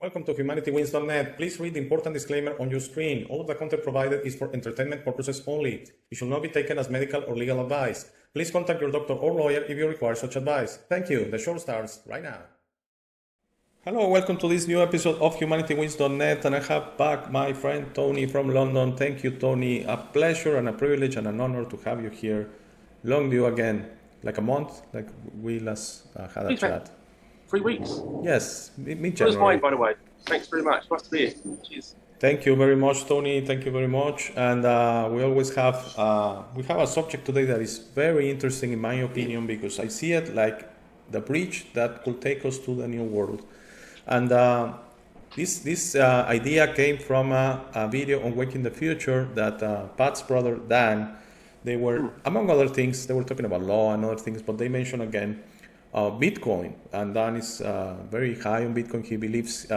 Welcome to humanitywins.net. Please read the important disclaimer on your screen. All of the content provided is for entertainment purposes only. It should not be taken as medical or legal advice. Please contact your doctor or lawyer if you require such advice. Thank you. The show starts right now. Hello, welcome to this new episode of humanitywins.net, and I have back my friend Tony from London. Thank you, Tony. A pleasure and a privilege and an honor to have you here. Long due again, like a month, like we last had a chat. 3 weeks. Yes, mid-January. What was mine, by the way? Thanks very much. Nice to be here. Cheers. Thank you very much, Tony. Thank you very much. And we always have a subject today that is very interesting, in my opinion, because I see it like the bridge that could take us to the new world. And this idea came from a video on Waking the Future that Pat's brother Dan, they were, among other things, they were talking about law and other things, but they mentioned again Bitcoin. And Dan is very high on Bitcoin. He believes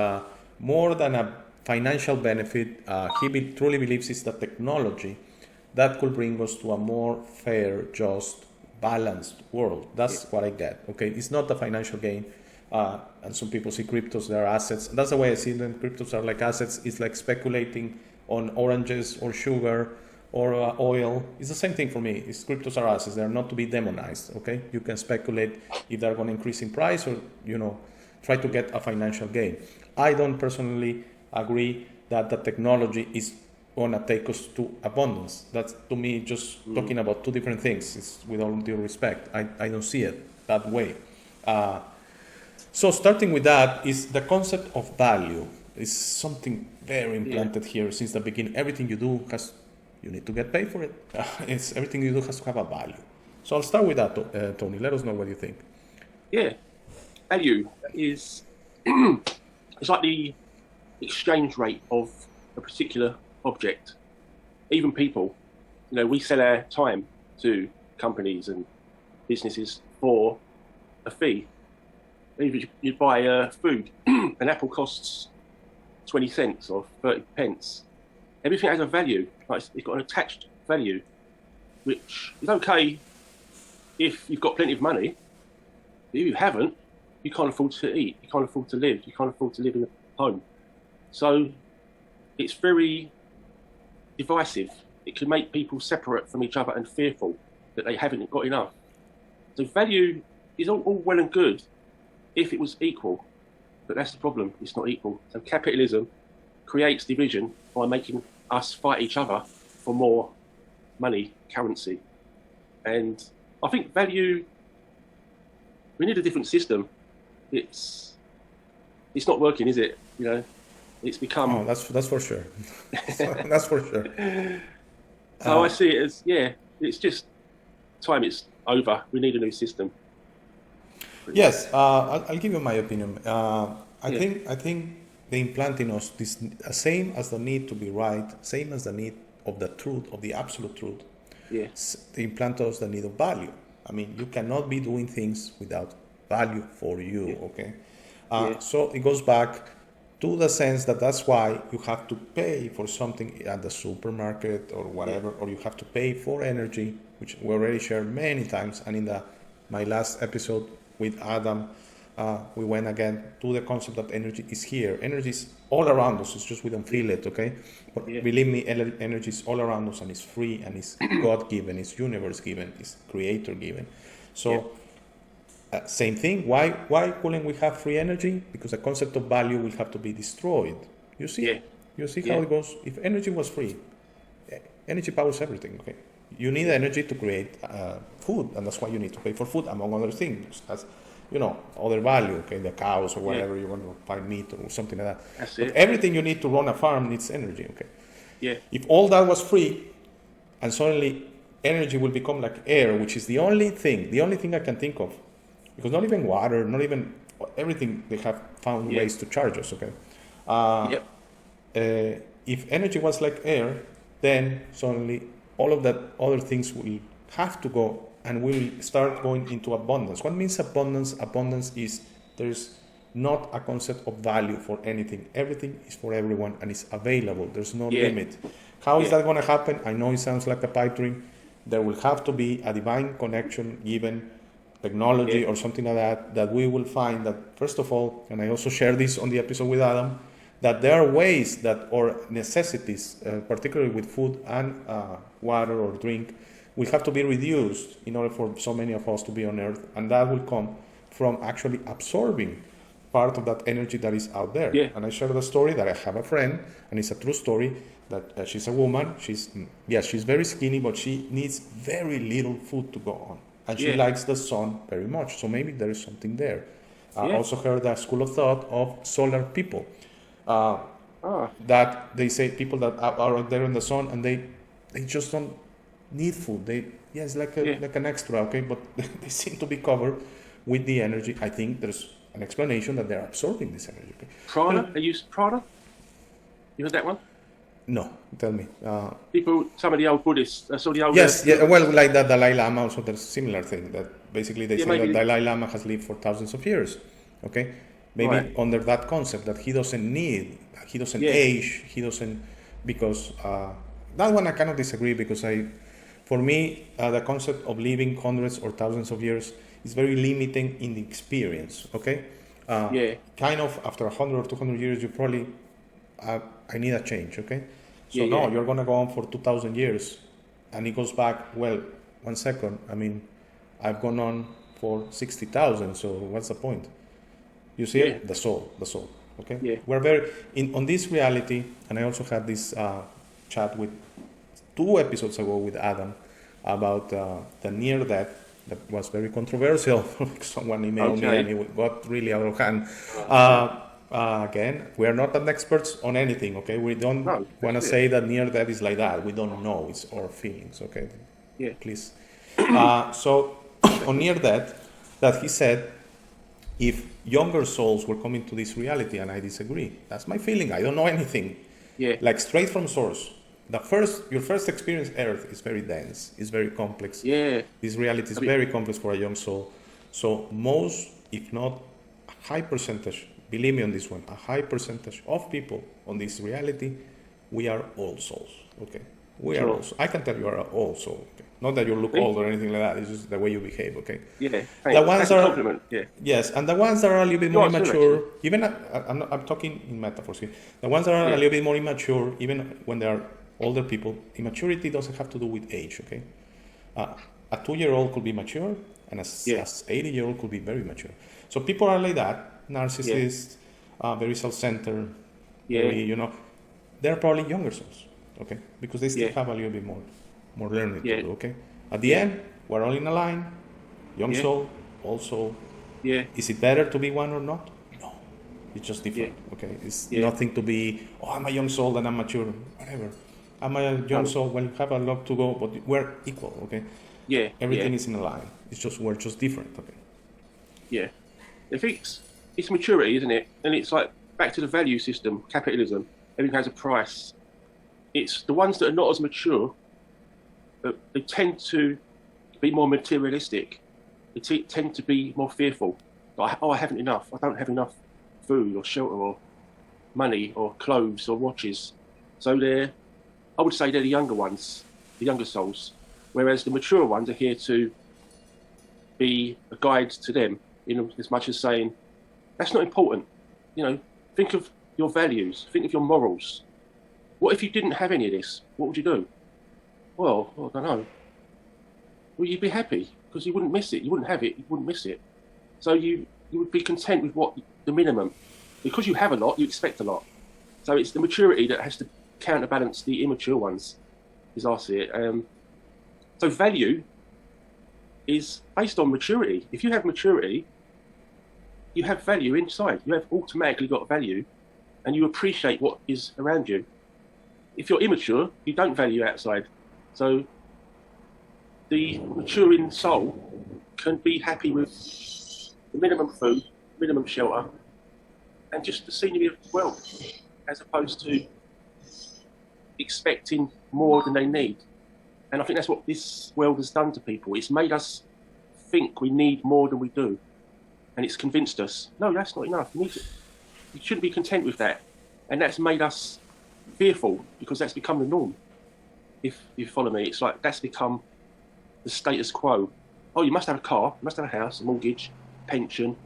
more than a financial benefit, he truly believes it's the technology that could bring us to a more fair, just, balanced world. That's what I get. Okay, it's not the financial gain. And some people see cryptos, they're assets. That's the way I see them. Cryptos are like assets. It's like speculating on oranges or sugar or oil. It's the same thing for me. Cryptos are assets. They're not to be demonized. Okay, you can speculate if they're going to increase in price or try to get a financial gain. I don't personally agree that the technology is going to take us to abundance. That's, to me, just talking about two different things. It's, with all due respect, I don't see it that way. So starting with that is the concept of value is something very implanted here since the beginning. Everything you do you need to get paid for it. Everything you do has to have a value. So I'll start with that, Tony. Let us know what you think. Yeah, value is it's like the exchange rate of a particular object. Even people, we sell our time to companies and businesses for a fee. If you buy food, an apple costs 20 cents or 30 pence. Everything has a value. Like it's got an attached value, which is okay if you've got plenty of money. But if you haven't, you can't afford to eat. You can't afford to live. You can't afford to live in a home. So it's very divisive. It can make people separate from each other and fearful that they haven't got enough. So value is all well and good if it was equal, but that's the problem. It's not equal. So capitalism creates division by making us fight each other for more money, currency. And I think value, we need a different system. It's not working, is it? It's become... Oh, that's for sure. That's for sure. So I see it as, it's just time it's over. We need a new system. Yes, I'll give you my opinion. I think they implant in us this same as the need to be right, same as the need of the truth, of the absolute truth. Yes. They implant us the need of value. I mean, you cannot be doing things without value for you. Okay. So it goes back to the sense that that's why you have to pay for something at the supermarket or whatever, or you have to pay for energy, which we already shared many times. And in my last episode with Adam, we went again to the concept that energy is here. Energy is all around us. It's just we don't feel it, okay? But believe me, energy is all around us and it's free and it's God-given, it's universe-given, it's creator-given. So same thing. Why couldn't we have free energy? Because the concept of value will have to be destroyed. You see? You see how it goes? If energy was free, energy powers everything, okay? You need energy to create food, and that's why you need to pay for food, among other things. As other value, okay, the cows or whatever you want to find meat or something like that. That's but it. Everything you need to run a farm needs energy, okay? Yeah. If all that was free, and suddenly energy will become like air, which is the only thing I can think of, because not even water, not even everything, they have found ways to charge us, okay? If energy was like air, then suddenly all of that other things will have to go and we'll start going into abundance. What means abundance? Abundance is there's not a concept of value for anything. Everything is for everyone and it's available. There's no limit. How is that going to happen? I know it sounds like a pipe dream. There will have to be a divine connection given technology Yeah. or something like that, that we will find that, first of all, and I also share this on the episode with Adam, that there are ways that, or necessities, particularly with food and water or drink, will have to be reduced in order for so many of us to be on Earth, and that will come from actually absorbing part of that energy that is out there. Yeah. And I share the story that I have a friend, and it's a true story, that she's a woman. She's very skinny, but she needs very little food to go on, and she Yeah. likes the sun very much. So maybe there is something there. I Yeah. also heard a school of thought of solar people. Ah. That they say people that are out there in the sun and they just don't need food. It's like like an extra, okay, but they seem to be covered with the energy. I think there's an explanation that they're absorbing this energy. Okay? Prana? They use Prana? You heard that one? No, tell me. Some of the old Buddhists, some of the old... Yes, yeah, well, like that Dalai Lama also, there's a similar thing that basically they say maybe. that Dalai Lama has lived for thousands of years, okay? Maybe Right. under that concept that he doesn't age, he doesn't, because that one I cannot disagree, because for me, the concept of living hundreds or thousands of years is very limiting in the experience, okay? Kind of after 100 or 200 years, you probably, I need a change, okay? So you're going to go on for 2,000 years, and it goes back, well, 1 second, I mean, I've gone on for 60,000, so what's the point? You see it? The soul, okay? Yeah. We're very, on this reality, and I also had this chat with 2 episodes ago with Adam about the near death, that was very controversial. Someone emailed me and it got really out of hand. Again, we are not an experts on anything, okay? We don't want to say that near death is like that. We don't know. It's our feelings, okay? Yeah. Please. So on near death, that he said, if younger souls were coming to this reality, and I disagree. That's my feeling. I don't know anything. Yeah. Like straight from source. Your first experience Earth is very dense. It's very complex. Yeah. This reality is very complex for a young soul. So most, if not a high percentage, believe me on this one, a high percentage of people on this reality, we are all souls. Okay. We are all. I can tell you are all souls. Okay? Not that you look old or anything like that. It's just the way you behave. Okay. Yeah. The ones That's a compliment. Yeah. Yes, and the ones that are a little bit more immature, even I'm talking in metaphors here. The ones that are a little bit more immature, even when they are older people, immaturity doesn't have to do with age. Okay. A 2-year-old could be mature, and a 80-year-old could be very mature. So people are like that, narcissists, very self-centered, very, they're probably younger souls, okay, because they still have a little bit more learning to do, okay. At the end, we're all in a line, young soul, old soul. Yeah. Is it better to be one or not? No, it's just different, okay. It's nothing to be, I'm a young soul and I'm mature, whatever. I'm a young soul, well, you have a lot to go, but we're equal, okay. Yeah. Everything is in a line. It's just we're just different. Okay. Yeah. I think it's maturity, isn't it? And it's like back to the value system, capitalism. Everything has a price. It's the ones that are not as mature. They tend to be more materialistic. They tend to be more fearful. Like, I haven't enough. I don't have enough food or shelter or money or clothes or watches. So I would say they're the younger ones, the younger souls. Whereas the mature ones are here to be a guide to them, in as much as saying, that's not important. Think of your values, think of your morals. What if you didn't have any of this? What would you do? Well, I don't know. Well, you'd be happy because you wouldn't miss it. You wouldn't have it, you wouldn't miss it. So you would be content with what the minimum. Because you have a lot, you expect a lot. So it's the maturity that has to counterbalance the immature ones, as I see it. So value is based on maturity. If you have maturity, you have value inside. You have automatically got value, and you appreciate what is around you. If you're immature, you don't value outside. So the maturing soul can be happy with the minimum food, minimum shelter, and just the scenery of the world, as opposed to expecting more than they need. And I think that's what this world has done to people. It's made us think we need more than we do. And it's convinced us, no, that's not enough. You shouldn't be content with that. And that's made us fearful, because that's become the norm. If you follow me, it's like that's become the status quo. oh, you must have a car, you must have a house, a mortgage, pension,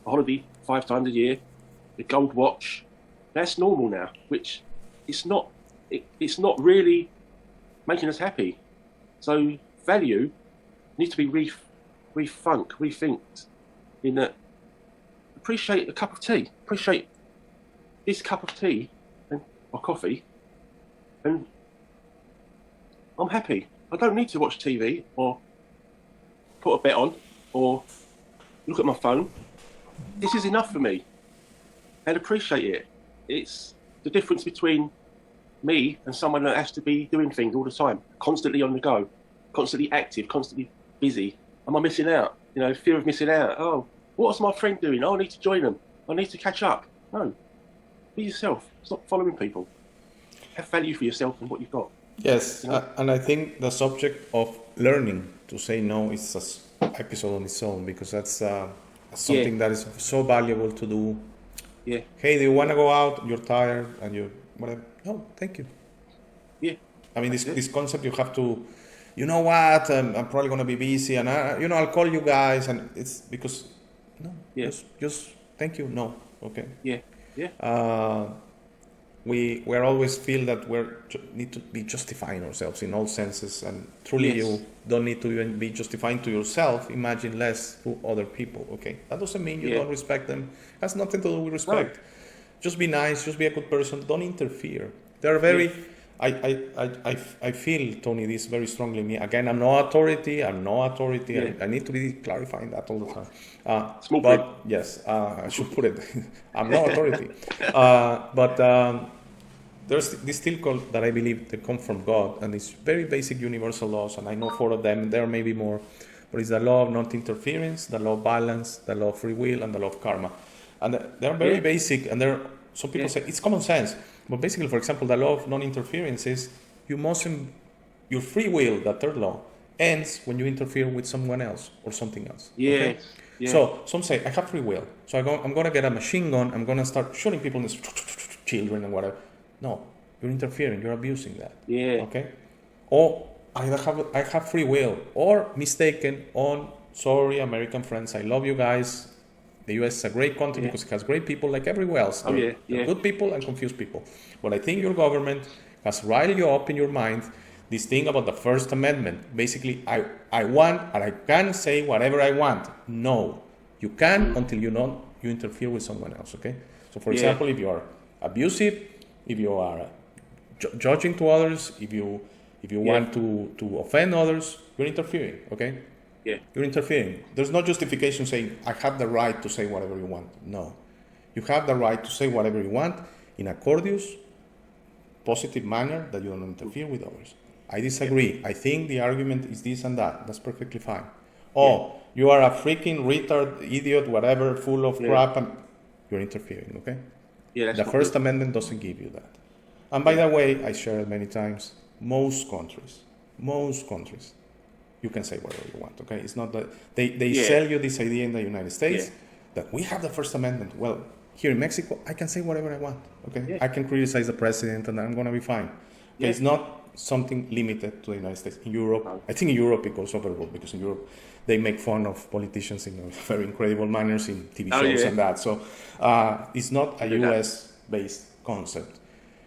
a holiday 5 times a year, a gold watch. That's normal now, which it's not. It's not really making us happy. So value needs to be rethinked. In that, appreciate a cup of tea. Appreciate this cup of tea or coffee, and I'm happy. I don't need to watch TV or put a bet on or look at my phone. This is enough for me, and appreciate it. It's the difference between me and someone that has to be doing things all the time, constantly on the go, constantly active, constantly busy. Am I missing out? You know, fear of missing out. Oh, what's my friend doing? Oh, I need to join them. I need to catch up. No, be yourself. Stop following people. Have value for yourself and what you've got. Yes, You know? and I think the subject of learning to say no is an episode on its own, because that's something that is so valuable to do. Yeah, Hey, do you want to go out? You're tired and you whatever. No, thank you. yeah, I mean, this concept you have to, you know what? I'm probably going to be busy, and I'll call you guys, and it's because no, Yeah. just thank you. No, okay. yeah, yeah, We always feel that need to be justifying ourselves in all senses, and truly Yes. you don't need to even be justifying to yourself. Imagine less to other people. Okay, that doesn't mean you Yeah. don't respect them. It has nothing to do with respect. Just be nice. Just be a good person. Don't interfere. They're very. I feel, Tony, this very strongly. Me again. I'm no authority. Yeah. I need to be clarifying that all the time. Small but print. yes, I should put it. I'm no authority. But there's this still called that I believe they come from God, and it's very basic universal laws, and I know 4 of them. There may be more, but it's the law of non-interference, the law of balance, the law of free will, and the law of karma. And they're very basic, and some people say it's common sense, but basically, for example, the law of non-interference is you mustn't, your free will, that third law, ends when you interfere with someone else or something else. yeah, Okay? yeah. So some say I have free will, so I'm going to get a machine gun, I'm going to start shooting people in the children and whatever. No, you're interfering, you're abusing that. Yeah. Okay? Or I have free will, or mistaken on, sorry, American friends, I love you guys. The US is a great country because it has great people like everywhere else. Oh, There yeah. are good people and confused people. But I think your government has riled you up in your mind this thing about the First Amendment. Basically, I want and I can say whatever I want. No, you can until you interfere with someone else. Okay. So, for example, if you are abusive, if you are judging to others, if you want to offend others, you're interfering. Okay. Yeah. You're interfering. There's no justification saying I have the right to say whatever you want. No, you have the right to say whatever you want in a courteous, positive manner that you don't interfere with others. I disagree. I think the argument is this and that. That's perfectly fine. Oh, you are a freaking retard, idiot, whatever, full of crap, and you're interfering, okay? Yeah, The First Amendment doesn't give you that. And by the way, I shared it many times, most countries, you can say whatever you want, okay? It's not that they sell you this idea in the United States that we have the First Amendment. Well, here in Mexico, I can say whatever I want, okay? Yeah. I can criticize the president and I'm going to be fine. Okay? Yeah. It's not something limited to the United States. In Europe, I think in Europe it goes overboard because in Europe they make fun of politicians in very incredible manners in TV shows and that. So it's not a US-based concept.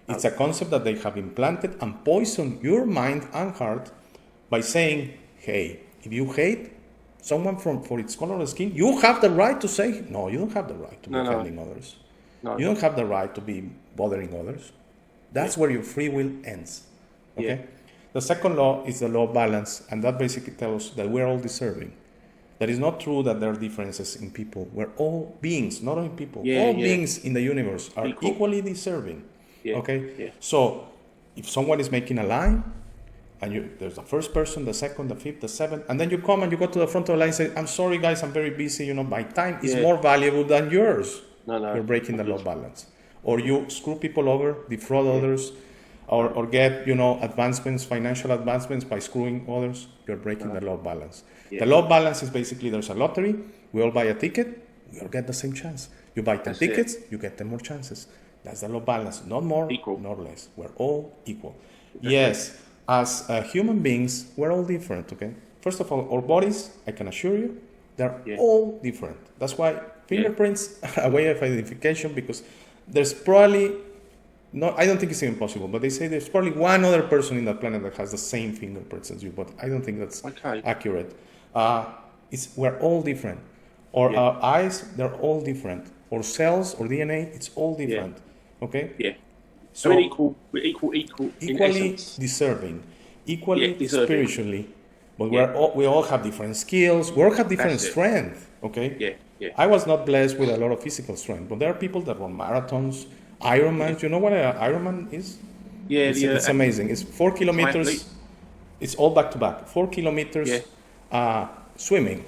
It's a concept that they have implanted and poisoned your mind and heart by saying, hey, if you hate someone for its color of skin, you have the right to say, no, you don't have the right to be offending others. No. You don't have the right to be bothering others. That's where your free will ends. Okay? Yeah. The second law is the law of balance, and that basically tells us that we're all deserving. That is not true that there are differences in people. We're all beings, not only people. All beings in the universe are equally deserving. Yeah. Okay? Yeah. So if someone is making a line, and there's the first person, the second, the fifth, the seventh, and then you come and you go to the front of the line and say, I'm sorry guys, I'm very busy, my time is more valuable than yours. No. You're breaking the law of balance. Or you screw people over, defraud others, or get, advancements, financial advancements by screwing others, you're breaking the law of balance. Yeah. The law of balance is basically there's a lottery, we all buy a ticket, we all get the same chance. You buy 10 tickets, you get 10 more chances. That's the law of balance, not more, not less. We're all equal. Yes, as human beings, we're all different, okay? First of all, our bodies, I can assure you, they're Yeah. all different. That's why fingerprints are a way of identification, because there's probably no, I don't think it's even possible, but they say there's probably one other person in that planet that has the same fingerprints as you, but I don't think that's Okay. accurate. We're all different. Or Yeah. our eyes, they're all different. Or cells or DNA, it's all different. Okay? Yeah. So I mean, we're equal in equally essence. deserving, equally Yeah, deserving. spiritually, but Yeah. we all have different skills. We all have different That's it. strength. Okay? Yeah, yeah. I was not blessed with a lot of physical strength, but there are people that run marathons, Ironman. You know what an Ironman is? Yeah, It's amazing. It's 4 kilometers. Triathlete. It's all back to back. 4 kilometers swimming,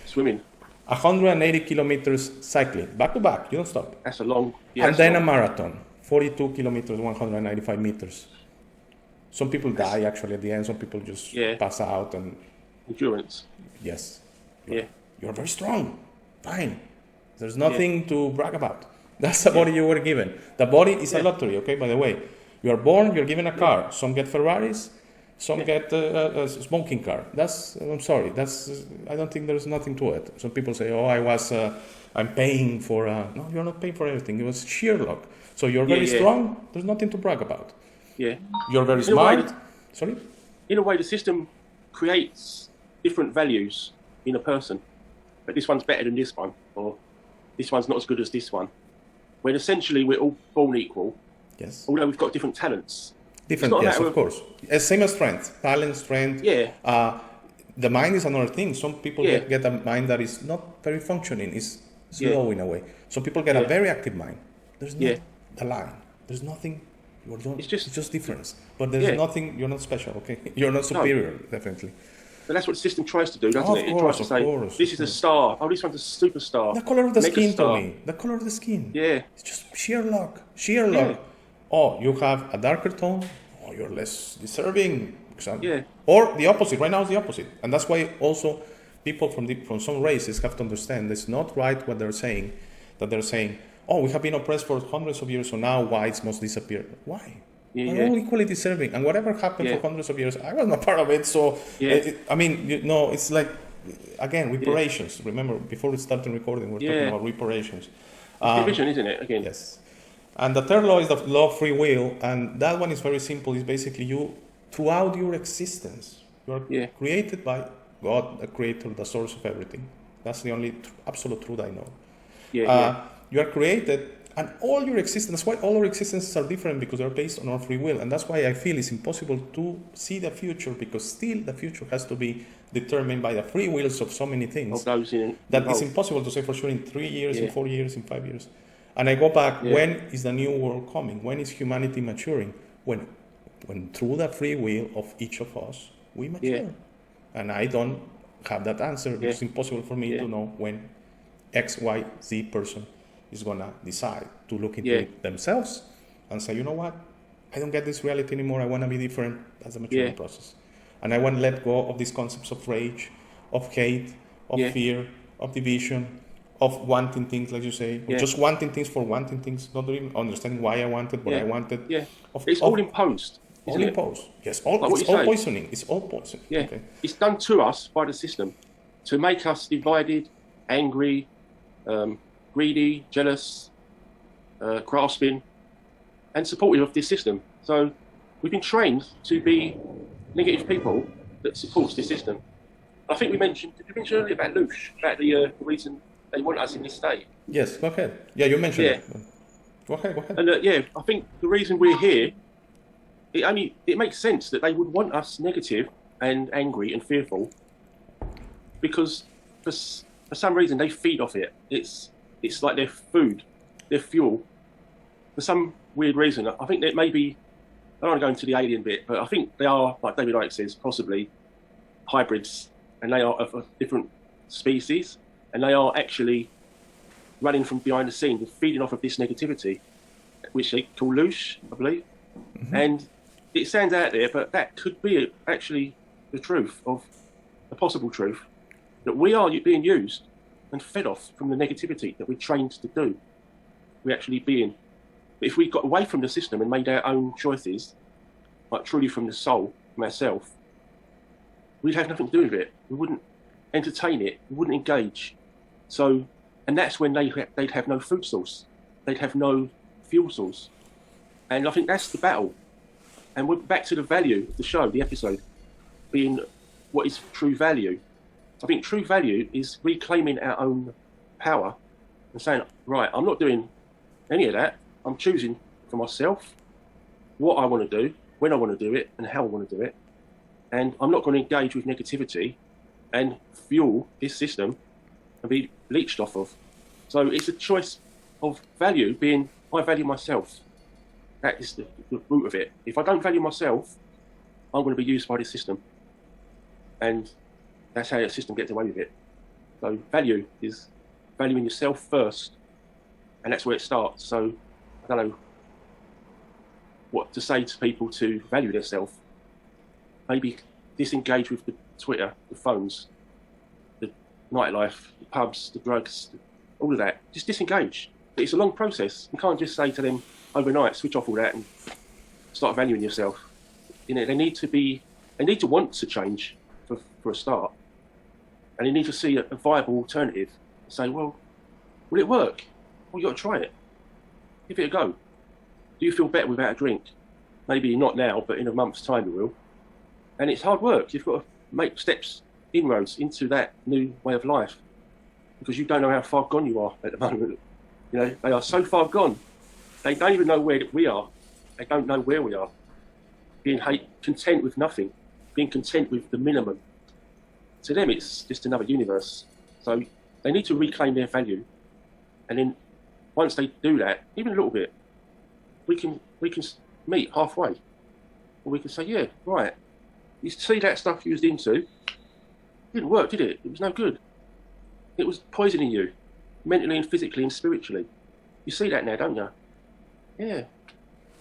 Swimming. 180 kilometers cycling, back to back. You don't stop. That's a long. Yeah, And that's then a long. marathon, 42 kilometers, 195 meters. Some people die actually at the end. Some people just Yeah. pass out. And Endurance. yes, Yeah. you're very strong. Fine. There's nothing to brag about. That's the body you were given. The body is a lottery, okay? By the way, you are born, you're given a car. Some get Ferraris, some get a smoking car. I'm sorry. I don't think there's nothing to it. Some people say, oh, I'm paying for. No, you're not paying for everything. It was sheer luck. So you're very Yeah. strong. There's nothing to brag about. Yeah. You're very In a way, smart. Sorry. In a way, the system creates different values in a person, but this one's better than this one, or this one's not as good as this one. When essentially we're all born equal, Yes. although we've got different talents. Different. not a Yes, matter of of- course. Same as strength, talent, strength. Yeah. The mind is another thing. Some people Yeah. get a mind that is not very functioning, is slow in a way. Some people get a Yeah. very active mind. There's no Yeah. the line. There's nothing. It's just- difference. But there's Yeah. nothing. You're not special. Okay, you're not superior. Definitely. But that's what the system tries to do, doesn't Of it? It course, tries to of say, course, this of is a course. star. Oh, this one's a superstar. The color of the skin to megastar. me. The color of the skin. Yeah. It's just sheer luck. Sheer luck. Oh, you have a darker tone. Oh, you're less deserving. Yeah. Or the opposite. Right now it's the opposite, and that's why also people from some races have to understand it's not right what they're saying. That they're saying, oh, we have been oppressed for hundreds of years, so now whites must disappear. Why? Yeah, We're yeah. all equally deserving, and whatever happened Yeah. for hundreds of years, I was not part of it. So, Yeah. I mean, it's like, again, reparations. Remember, before we started recording, we're talking Yeah. about reparations. Division, isn't it? Again. Yes. And the third law is the law of free will, and that one is very simple. It's basically you, throughout your existence, you are Yeah. created by God, the creator, the source of everything. That's the only absolute truth I know. Yeah. You are created, and all your existence, that's why all our existences are different, because they're based on our free will. And that's why I feel it's impossible to see the future, because still the future has to be determined by the free wills of so many things. Of those in That is involved. impossible to say for sure in 3 years, in Yeah. 4 years, in 5 years. And I go back, Yeah. when is the new world coming? When is humanity maturing? When through the free will of each of us, we mature. Yeah. And I don't have that answer. Yeah. It's impossible for me Yeah. to know when X, Y, Z person is going to decide to look into Yeah. it themselves and say, you know what? I don't get this reality anymore. I want to be different. That's the maturing Yeah. process. And I want to let go of these concepts of rage, of hate, of Yeah. fear, of division, of wanting things, like you say, of Yeah. just wanting things for wanting things, not even understanding why I wanted what Yeah. I wanted. Yeah. Of, It's of, all imposed, all isn't it? imposed. Yes, all, Like what it's you all say. poisoning. It's all poison. Yeah. Okay. It's done to us by the system to make us divided, angry, greedy, jealous, grasping, and supportive of this system. So we've been trained to be negative people that supports this system. I think did you mention earlier about Lush, about the reason they want us in this state? Yes, go ahead. Yeah, you mentioned Yeah. it. Go ahead. And I think the reason we're here, it makes sense that they would want us negative and angry and fearful, because for some reason they feed off it. It's like their food, their fuel. For some weird reason, I think that maybe, I don't want to go into the alien bit, but I think they are, like David Icke says, possibly hybrids, and they are of a different species, and they are actually running from behind the scenes and feeding off of this negativity, which they call Lush, I believe. Mm-hmm. And it sounds out there, but that could be actually the truth, of the possible truth, that we are being used and fed off from the negativity that we're trained to do. We're actually being. But if we got away from the system and made our own choices, like truly from the soul, from ourselves, we'd have nothing to do with it. We wouldn't entertain it. We wouldn't engage. So, and that's when they'd have no food source. They'd have no fuel source. And I think that's the battle. And we're back to the value of the show, the episode, being what is true value. I think true value is reclaiming our own power and saying, right, I'm not doing any of that. I'm choosing for myself what I want to do, when I want to do it, and how I want to do it. And I'm not going to engage with negativity and fuel this system and be leached off of. So it's a choice of value being, I value myself. That is the root of it. If I don't value myself, I'm going to be used by this system. And that's how the system gets away with it. So value is valuing yourself first. And that's where it starts. So I don't know what to say to people to value themselves. Maybe disengage with the Twitter, the phones, the nightlife, the pubs, the drugs, all of that. Just disengage. But it's a long process. You can't just say to them overnight, switch off all that and start valuing yourself. You know, they need to want to change for a start. And they need to see a viable alternative. Say, well, will it work? Well, you got to try it. Give it a go. Do you feel better without a drink? Maybe not now, but in a month's time you will. And it's hard work. You've got to make steps, inroads into that new way of life, because you don't know how far gone you are at the moment. You know, they are so far gone. They don't even know where we are. They don't know where we are. Being content with nothing, being content with the minimum. To them, it's just another universe. So they need to reclaim their value. And then once they do that, even a little bit, we can meet halfway. Or we can say, yeah, right. You see that stuff you was into? Didn't work, did it? It was no good. It was poisoning you, mentally and physically and spiritually. You see that now, don't you? Yeah.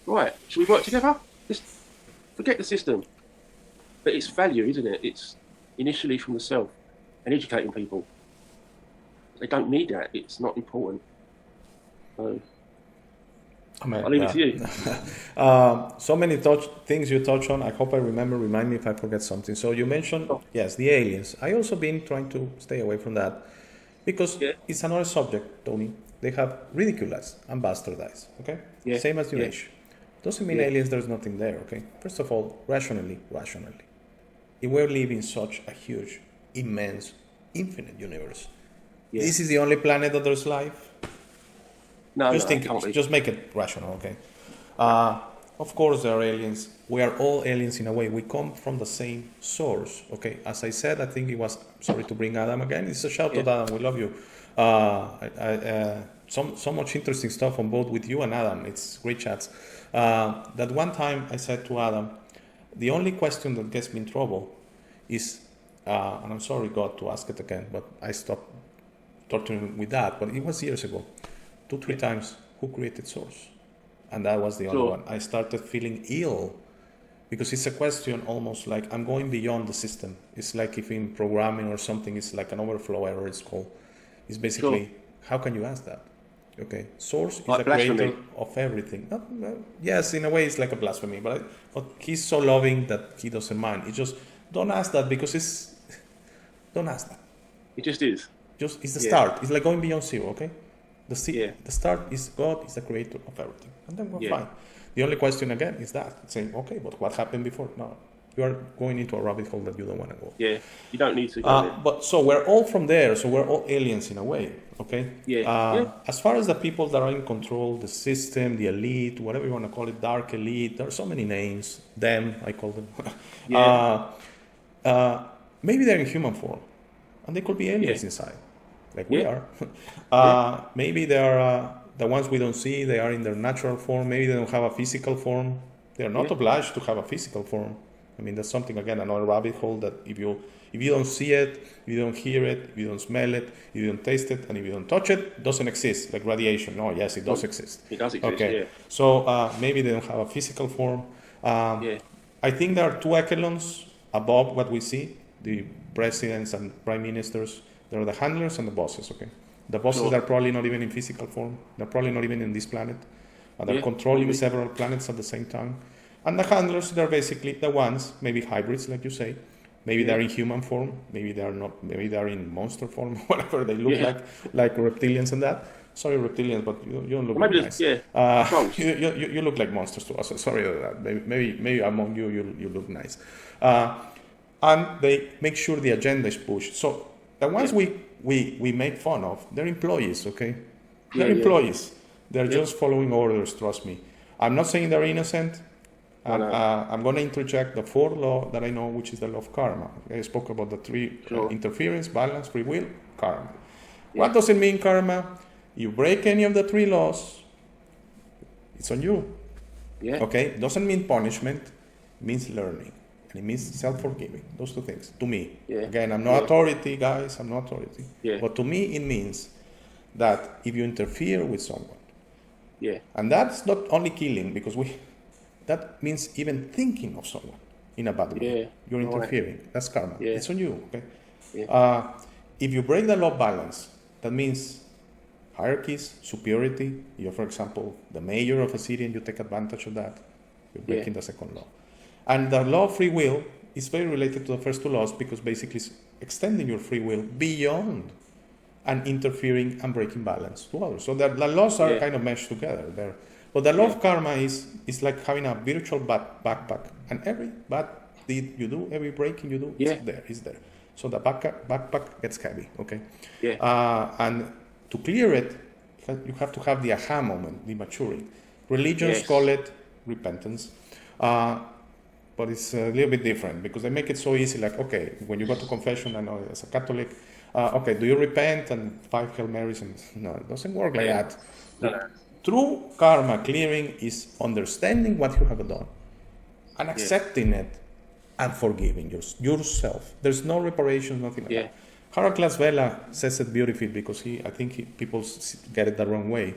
Right. Should we work together? Just forget the system. But it's value, isn't it? It's initially from the self and educating people. They don't need that. It's not important. So I'll leave it to you. So many things you touch on. I hope I remember. Remind me if I forget something. So you mentioned, yes, the aliens. I also been trying to stay away from that because it's another subject, Tony. They have ridiculized and bastardized. Okay, same as New Age. Doesn't mean aliens. There's nothing there. Okay. First of all, rationally, if we're living such a huge, immense, infinite universe, this is the only planet that there's life. No, just make it rational, okay? Of course, there are aliens. We are all aliens in a way. We come from the same source, okay? As I said, I think it was, sorry to bring Adam again. It's a shout out, Adam. We love you. So much interesting stuff on both with you and Adam. It's great chats. That one time I said to Adam, the only question that gets me in trouble is, and I'm sorry, God, to ask it again, but I stopped torturing with that. But it was years ago. 2-3 times, who created source? And that was the only one. I started feeling ill because it's a question almost like I'm going beyond the system. It's like if in programming or something, it's like an overflow error, it's called. It's basically, how can you ask that? Okay, source is the creator of everything. Yes, in a way, it's like a blasphemy, but he's so loving that he doesn't mind. It's just, don't ask that because don't ask that. It just is. It's the start. It's like going beyond zero, okay? The start is God is the creator of everything. And then we're fine. The only question again is that, saying, okay, but what happened before? No, you are going into a rabbit hole that you don't want to go. Yeah, you don't need to go there. But so we're all from there, so we're all aliens in a way, okay? As far as the people that are in control, the system, the elite, whatever you want to call it, dark elite, there are so many names, them, I call them. Maybe they're in human form, and they could be aliens inside. Like we are. Maybe they are the ones we don't see. They are in their natural form. Maybe they don't have a physical form. They are not obliged to have a physical form. I mean, that's something, again, another rabbit hole that if you don't see it, if you don't hear it, if you don't smell it, if you don't taste it, and if you don't touch it, it doesn't exist. Like radiation. No, yes, it does exist. It does exist, okay. So maybe they don't have a physical form. I think there are 2 echelons above what we see, the presidents and prime ministers. There are the handlers and the bosses, okay? The bosses are probably not even in physical form. They're probably not even in this planet. They're controlling several planets at the same time. And the handlers, they're basically the ones, maybe hybrids, like you say, Maybe they're in human form, maybe they're not, maybe they're in monster form, whatever they look like reptilians and that. Sorry, reptilians, but you don't look Maybe nice. trolls. You look like monsters to us. Sorry about that. Maybe among you look nice. And they make sure the agenda is pushed. So the ones we make fun of, they're employees, okay? They're employees. They're just following orders, trust me. I'm not saying they're innocent. I'm going to interject the fourth law that I know, which is the law of karma. I spoke about the three: interference, balance, free will, karma. What does it mean, karma? You break any of the three laws, it's on you. Okay? Doesn't mean punishment, it means learning. And it means self-forgiving. Those two things, to me. Again, I'm no authority, guys. I'm no authority. But to me, it means that if you interfere with someone, and that's not only killing, because that means even thinking of someone in a bad way. You're interfering. That's karma. It's on you. Okay. If you break the law of balance, that means hierarchies, superiority. You're, for example, the mayor of a city, and you take advantage of that. You're breaking the second law. And the law of free will is very related to the first two laws, because basically it's extending your free will beyond and interfering and breaking balance to others. So the laws are kind of meshed together there. But the law of karma is like having a virtual backpack, and every bad deed you do, every breaking you do, is there. So the backpack gets heavy, okay? And to clear it, you have to have the aha moment, the maturing. Religions call it repentance, but it's a little bit different, because they make it so easy, like, okay, when you go to confession, I know as a Catholic, okay, do you repent and 5 Hail Marys? And no, it doesn't work like that. True karma clearing is understanding what you have done and accepting it and forgiving yourself. There's no reparation, nothing like that. Heracles Vela says it beautifully, because people get it the wrong way,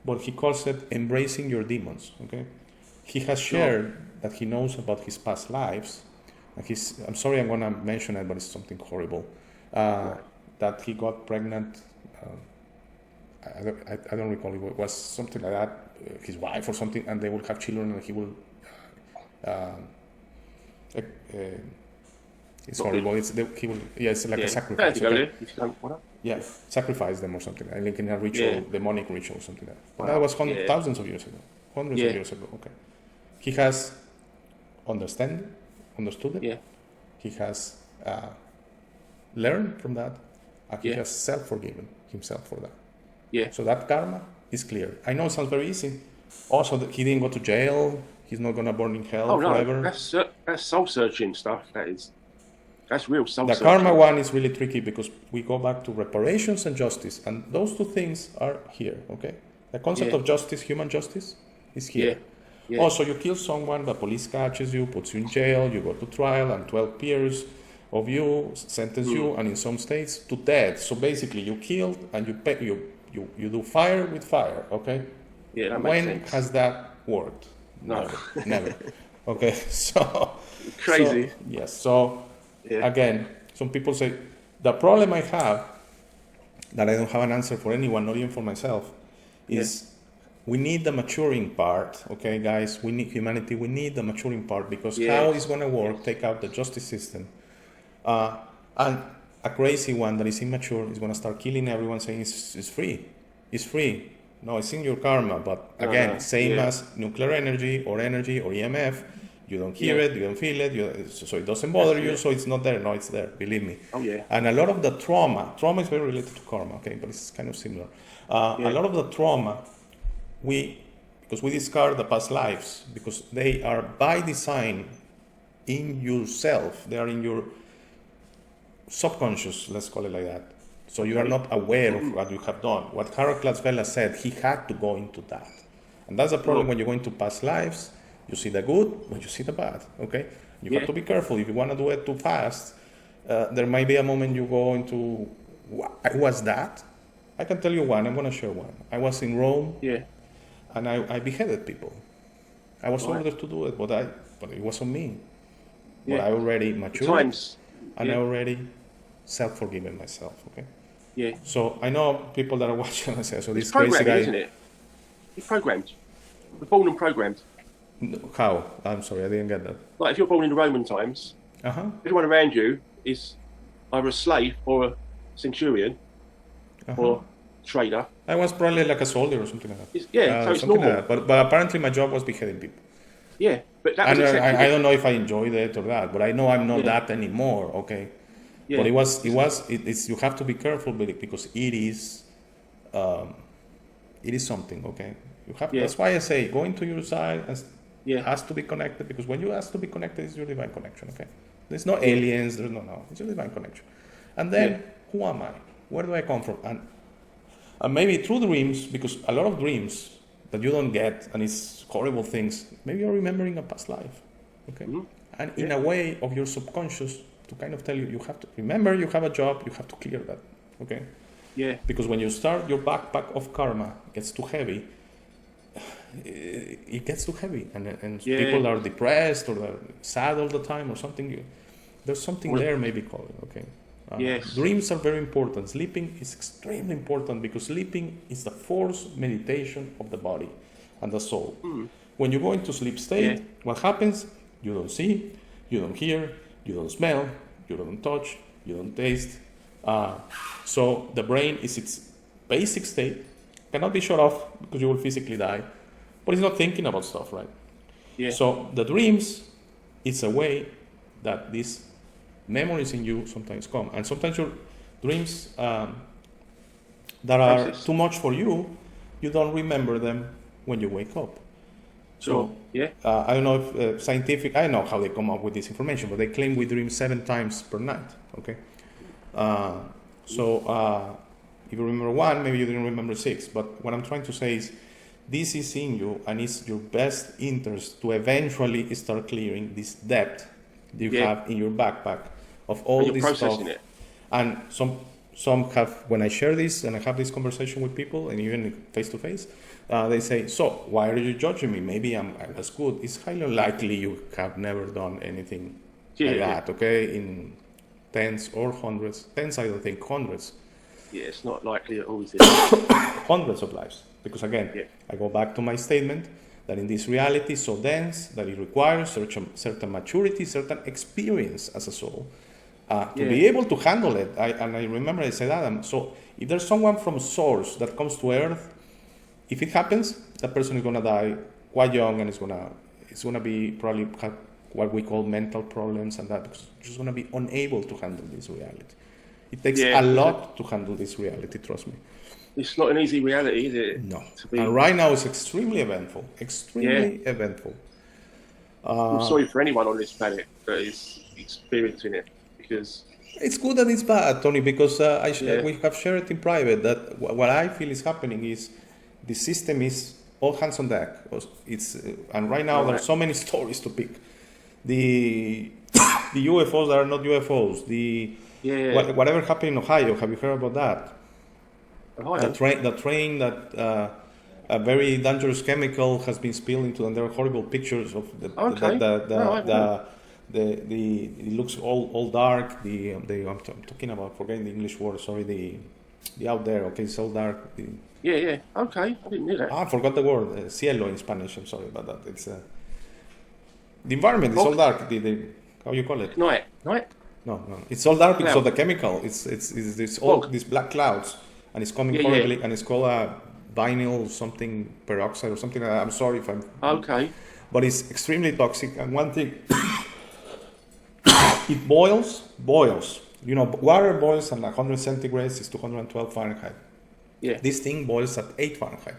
but he calls it embracing your demons. Okay, he has shared that he knows about his past lives. And I'm sorry, I'm gonna mention it, but it's something horrible. That he got pregnant. I don't recall. It was something like that. His wife or something, and they will have children, and he will. It's horrible. He will. It's like a sacrifice. Okay? Sacrifice them or something. Like in a ritual, demonic ritual, or something like that. But that was thousands of years ago, hundreds of years ago. Okay, he has understood it. He has learned from that, and he has self-forgiven himself for that. So that karma is clear. I know it sounds very easy. Also, that he didn't go to jail. He's not gonna burn in hell forever. That's soul-searching stuff. That's real soul-searching. The karma one is really tricky, because we go back to reparations and justice, and those two things are here. Okay, the concept of justice, human justice, is here. Also, you kill someone, the police catches you, puts you in jail, you go to trial, and 12 peers of you sentence you, and in some states to death. So basically, you killed, and you do fire with fire. Okay. That makes when sense. Has that worked? No. Never. Okay, so crazy. So again, some people say the problem I have, that I don't have an answer for anyone, not even for myself, is we need the maturing part. Okay, guys, we need humanity. We need the maturing part, because how it's going to work? Take out the justice system, and a crazy one that is immature is going to start killing everyone, saying it's free. It's free. No, it's in your karma. But again, same as nuclear energy or EMF. You don't hear it, you don't feel it, so it doesn't bother you, so it's not there. No, it's there, believe me. And a lot of the trauma is very related to karma, okay, but it's kind of similar. A lot of the trauma, because we discard the past lives, because they are by design in yourself, they are in your subconscious, let's call it like that. So you are not aware of what you have done. What Heracles Vela said, he had to go into that. And that's the problem when you go into past lives. You see the good, but you see the bad, okay? You have to be careful. If you want to do it too fast, there might be a moment you go into, what's that? I can tell you one. I'm going to share one. I was in Rome, and I beheaded people. I was ordered to do it, but it wasn't me. But I already matured, and I already self-forgiven myself, okay? So I know people that are watching and say, so this crazy guy... isn't it? He's programmed. We're born and programmed. How? I'm sorry, I didn't get that. Like if you're born in the Roman times, Everyone around you is either a slave or a centurion or trader. I was probably like a soldier or something like that. So it's something normal. like that. But apparently my job was beheading people. Yeah, but that was And accepted. I don't know if I enjoyed it or that, but I know I'm not that anymore. Okay. Yeah. But it's you have to be careful with it because it is something. Okay. You have. That's why I say go into your side and has to be connected, because when you has to be connected, it's your divine connection. Okay. There's no aliens. There's no. It's your divine connection. And then who am I? Where do I come from? And maybe through dreams, because a lot of dreams that you don't get, and it's horrible things, maybe you're remembering a past life, okay? And in a way of your subconscious to kind of tell you, you have to remember you have a job, you have to clear that, okay? Yeah. Because when you start, your backpack of karma gets too heavy, it gets too heavy, and people are depressed or they're sad all the time or something. There's something there maybe called it, okay? Dreams are very important. Sleeping is extremely important because sleeping is the forced meditation of the body and the soul. When you go into sleep state, what happens? You don't see, you don't hear, you don't smell, you don't touch, you don't taste. So the brain is its basic state, cannot be shut off because you will physically die, but it's not thinking about stuff, right? Yeah. So the dreams, it's a way that this memories in you sometimes come, and sometimes your dreams that are too much for you, you don't remember them when you wake up. So I don't know if scientific, I don't know how they come up with this information, but they claim we dream 7 times per night. Okay, so if you remember 1, maybe you didn't remember 6. But what I'm trying to say is, this is in you, and it's your best interest to eventually start clearing this depth you have in your backpack of all this stuff. It. And some have, when I share this and I have this conversation with people, and even face to face, they say, so why are you judging me? Maybe I was good. It's highly likely you have never done anything like that, okay? In tens or hundreds, tens I don't think, hundreds. Yeah, it's not likely at all, is it? Hundreds of lives. Because again, I go back to my statement that in this reality so dense that it requires certain maturity, certain experience as a soul to be able to handle it. And I remember I said, Adam, so if there's someone from source that comes to Earth, if it happens, that person is going to die quite young, and it's going to be probably have what we call mental problems and that, because you're just going to be unable to handle this reality. It takes a lot to handle this reality, trust me. It's not an easy reality, is it? No. And right now it's extremely eventful. Extremely eventful. I'm sorry for anyone on this planet that is experiencing it, because it's good and it's bad, Tony, because we have shared it in private that what I feel is happening is the system is all hands on deck. And right now there are so many stories to pick. The UFOs that are not UFOs. Whatever happened in Ohio, have you heard about that? The train that a very dangerous chemical has been spilled into, and there are horrible pictures of it looks all dark. I'm talking about, forgetting the English word. Sorry, the out there. Okay, it's all dark. Okay, I didn't know that. I forgot the word. Cielo in Spanish. I'm sorry about that. It's the environment is all dark. How you call it? Night. No. It's all dark because of the chemical. It's all these black clouds. And it's coming horribly, and it's called a vinyl something peroxide or something like that. I'm sorry if I'm... Okay. But it's extremely toxic. And one thing, it boils. You know, water boils at 100 centigrades, is 212 Fahrenheit. Yeah. This thing boils at 8 Fahrenheit,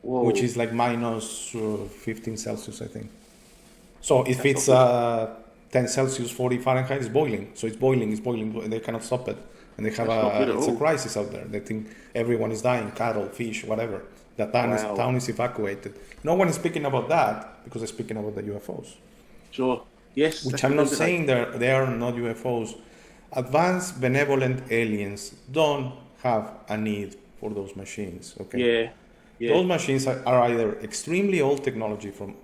which is like minus 15 Celsius, I think. So if it's 10 Celsius, 40 Fahrenheit, it's boiling. So it's boiling, they cannot stop it. And they have it's a crisis out there. They think everyone is dying, cattle, fish, whatever. The town is evacuated. No one is speaking about that because they're speaking about the UFOs. Sure. Yes. Which I'm not saying they are not UFOs. Advanced benevolent aliens don't have a need for those machines. Okay. Yeah. Those machines are either extremely old technology from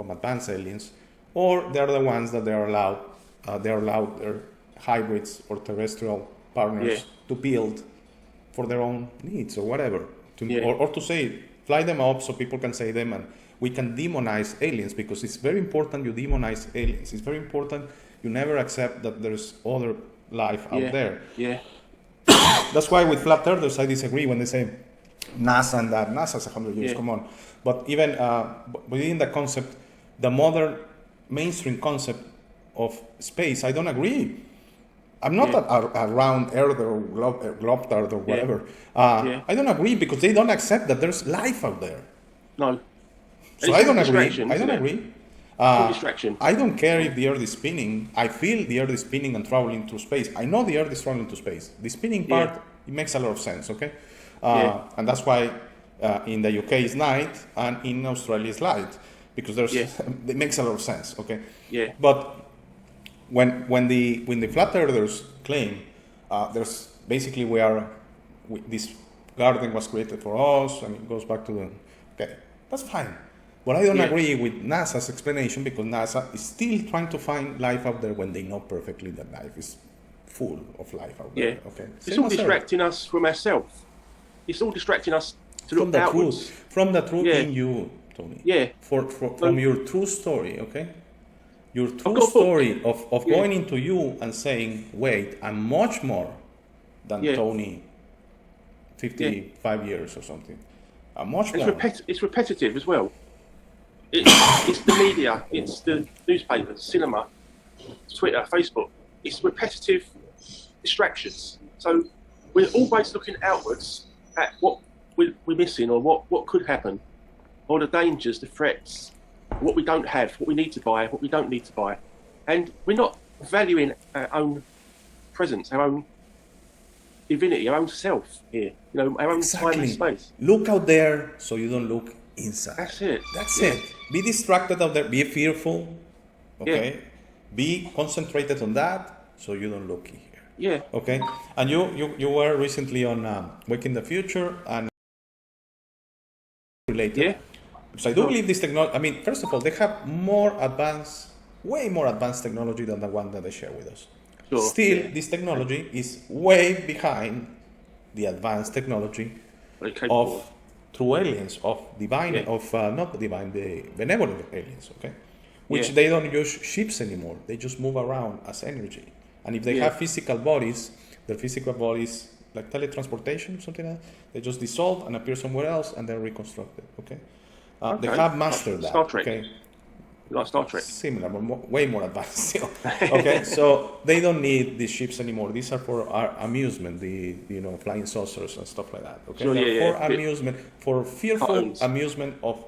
advanced aliens, or they're the ones that they're allowed their hybrids or terrestrial partners to build for their own needs or whatever, or to say, fly them up so people can say them, and we can demonize aliens, because it's very important you demonize aliens. It's very important You never accept that there's other life out there. Yeah. That's why with flat earthers, I disagree when they say NASA and that. NASA's 100 years, come on. But even within the concept, the modern mainstream concept of space, I don't agree. I'm not a round earth or globe earth or whatever. I don't agree because they don't accept that there's life out there. No. So I don't agree. I don't agree. Distraction. I don't care if the Earth is spinning. I feel the Earth is spinning and traveling through space. I know the Earth is traveling through space. The spinning part, it makes a lot of sense, okay? And that's why in the UK it's night and in Australia it's light, because there's it makes a lot of sense, okay? Yeah. But when the flat earthers claim there's basically this garden was created for us and it goes back to the that's fine. But I don't agree with NASA's explanation, because NASA is still trying to find life out there when they know perfectly that life is full of life out there. Okay. It's all distracting us from ourselves. It's all distracting us to look outwards. From the truth in you, Tony. Yeah. From your true story, okay? Your true story of going into you and saying, wait, I'm much more than Tony 55 years or something. I'm much more. It's repetitive as well. It's the media, it's the newspapers, cinema, Twitter, Facebook. It's repetitive distractions. So we're always looking outwards at what we're missing, or what could happen, or the dangers, the threats, what we don't have, what we need to buy, what we don't need to buy. And we're not valuing our own presence, our own divinity, our own self here, our own time and space. Look out there so you don't look inside. That's it. That's it. Be distracted out there. Be fearful. Okay. Be concentrated on that so you don't look here. Yeah. Okay. And you were recently on Waking the Future and related. Yeah. So I do believe this technology. I mean, first of all, they have way more advanced technology than the one that they share with us. Sure. Still, this technology is way behind the advanced technology of true aliens, of divine, not divine, the benevolent aliens, okay? Which they don't use ships anymore. They just move around as energy. And if they have physical bodies, their physical bodies, like teletransportation, something like that, they just dissolve and appear somewhere else and they're reconstructed, okay? They have mastered that. Star Trek. Okay? Like Star Trek. Similar, but way more advanced still. Okay, so they don't need these ships anymore. These are for our amusement, the flying saucers and stuff like that. Okay, sure, for amusement, for fearful amusement of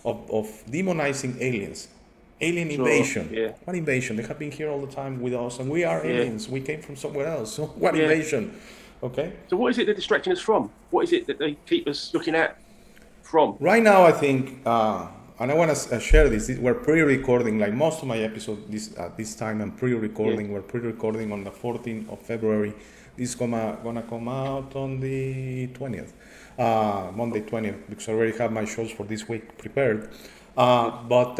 demonizing aliens, alien invasion. Yeah. What invasion? They have been here all the time with us, and we are aliens. We came from somewhere else. So what invasion? Okay. So what is it they're distracting us from? What is it that they keep us looking at from? Right now, I think. And I want to share this. We're pre-recording, like most of my episodes this time. I'm pre-recording. We're pre-recording on the 14th of February. This is gonna come out on the 20th, Monday 20th, because I already have my shows for this week prepared. But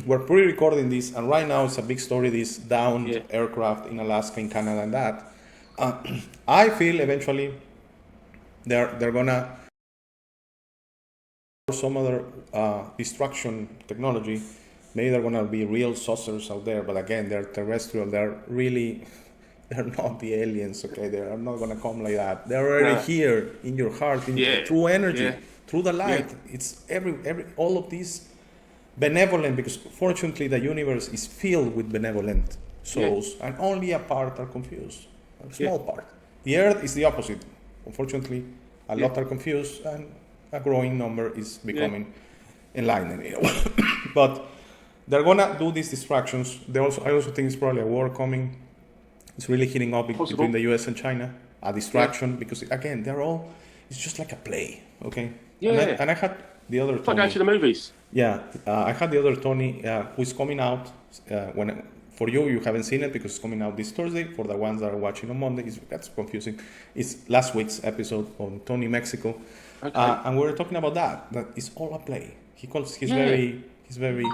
we're pre-recording this, and right now it's a big story. This downed aircraft in Alaska, in Canada, and that. I feel eventually they're gonna. Some other destruction technology, maybe they're going to be real saucers out there, but again, they're terrestrial. They're not the aliens, okay? They are not going to come like that. They're already here in your heart, through energy, through the light. It's all of these benevolent, because fortunately the universe is filled with benevolent souls, and only a part are confused, a small part. The Earth is the opposite. Unfortunately, a lot are confused, and a growing number is becoming enlightened. But they're gonna do these distractions. I also think it's probably a war coming. It's really heating up between the US and China. A distraction, because again, it's just like a play, okay? Yeah. And I had the other Tony. It's like going to the movies. Yeah, I had the other Tony who's coming out for you haven't seen it because it's coming out this Thursday. For the ones that are watching on Monday, that's confusing. It's last week's episode on Tony Mexico. Okay. And we were talking about that it's all a play. He's very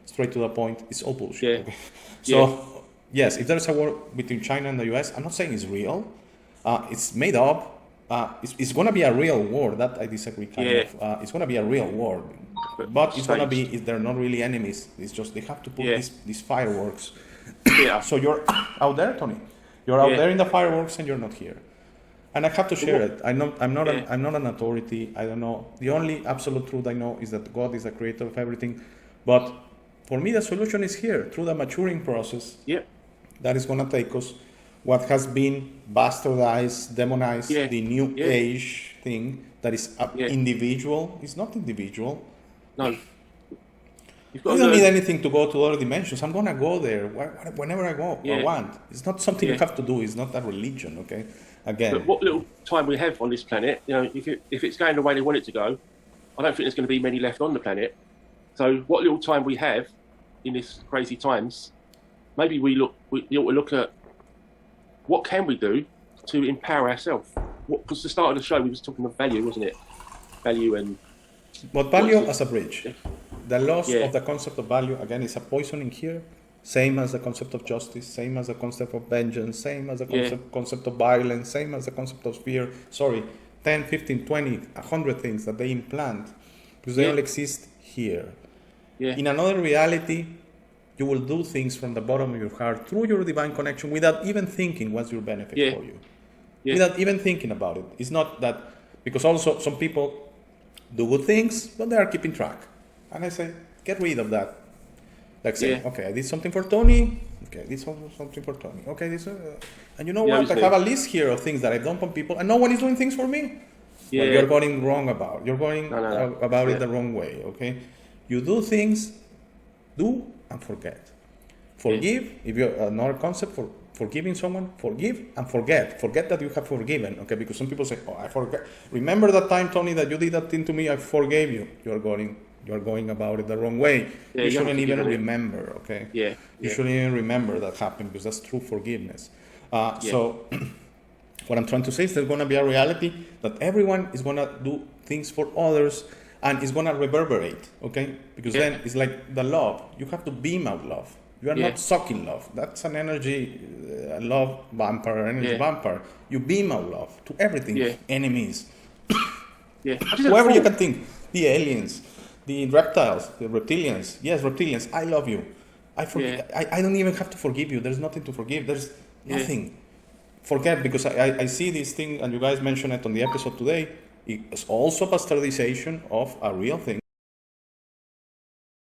straight to the point. It's all bullshit. Okay? So, yes, if there's a war between China and the US, I'm not saying it's real. It's made up. It's going to be a real war. That I disagree kind of. It's going to be a real war. But it's going to be, they're not really enemies. It's just they have to put these fireworks theatre. So you're out there, Tony. You're out Yeah. there in the fireworks, and you're not here. And I have to share it. I'm not Yeah. I'm not an authority. I don't know. The only absolute truth I know is that God is the creator of everything. But for me, the solution is here through the maturing process. Yep. That is going to take us what has been bastardized, demonized, Yeah. the new Yeah. age thing that is Yeah. individual. It's not individual. No. You've I got to don't need learn. anything to go to other dimensions. I'm going to go there whenever I go or Yeah. want. It's not something you Yeah. have to do. It's not a religion, okay? Again. But what little time we have on this planet, if it's going the way they want it to go, I don't think there's going to be many left on the planet. So what little time we have in this crazy times, maybe we ought to look at what can we do to empower ourselves. Because the start of the show we was talking of value, wasn't it? Value and But value What's as a bridge. The loss Yeah. of the concept of value, again, is a poisoning here. Same as the concept of justice, same as the concept of vengeance, same as the concept of violence, same as the concept of fear. Sorry, 10, 15, 20, 100 things that they implant because they Yeah. all exist here. yeah, In another reality, you will do things from the bottom of your heart through your divine connection without even thinking what's your benefit Yeah. for you. Yeah. Without even thinking about it. It's not that, because also some people do good things, but they are keeping track. And I say, get rid of that. Like say, Yeah. okay, I did something for Tony. Okay, I did something for Tony. Okay, this, and you know Yeah, what? I obviously. have a list here of things that I've done for people, and no one is doing things for me. Yeah. Well, you're going wrong about. You're going No. about it Yeah. the wrong way. Okay, you do things, do and forget. Forgive. If you another concept for forgiving someone, forgive and forget. Forget that you have forgiven. Okay, because some people say, "Oh, I forget." Remember that time, Tony, that you did that thing to me. I forgave you. You're going about it the wrong way. Yeah, You you shouldn't haven't even forgiven it. remember. Okay. Yeah, You yeah. shouldn't even remember that happened because that's true forgiveness. So, what I'm trying to say is there's going to be a reality that everyone is going to do things for others and it's going to reverberate, okay? Because Yeah. then it's like the love. You have to beam out love. You are Yeah. not sucking love. That's an energy, love vampire, energy Yeah. vampire. You beam out love to everything. Yeah. Enemies, Yeah. I just had a whoever you thought. can think. The aliens, the reptiles, the reptilians. Yes, reptilians, I love you. I don't even have to forgive you. There's nothing to forgive. There's Yeah. nothing. Forget, because I see this thing, and you guys mentioned it on the episode today. It's also bastardization of a real thing.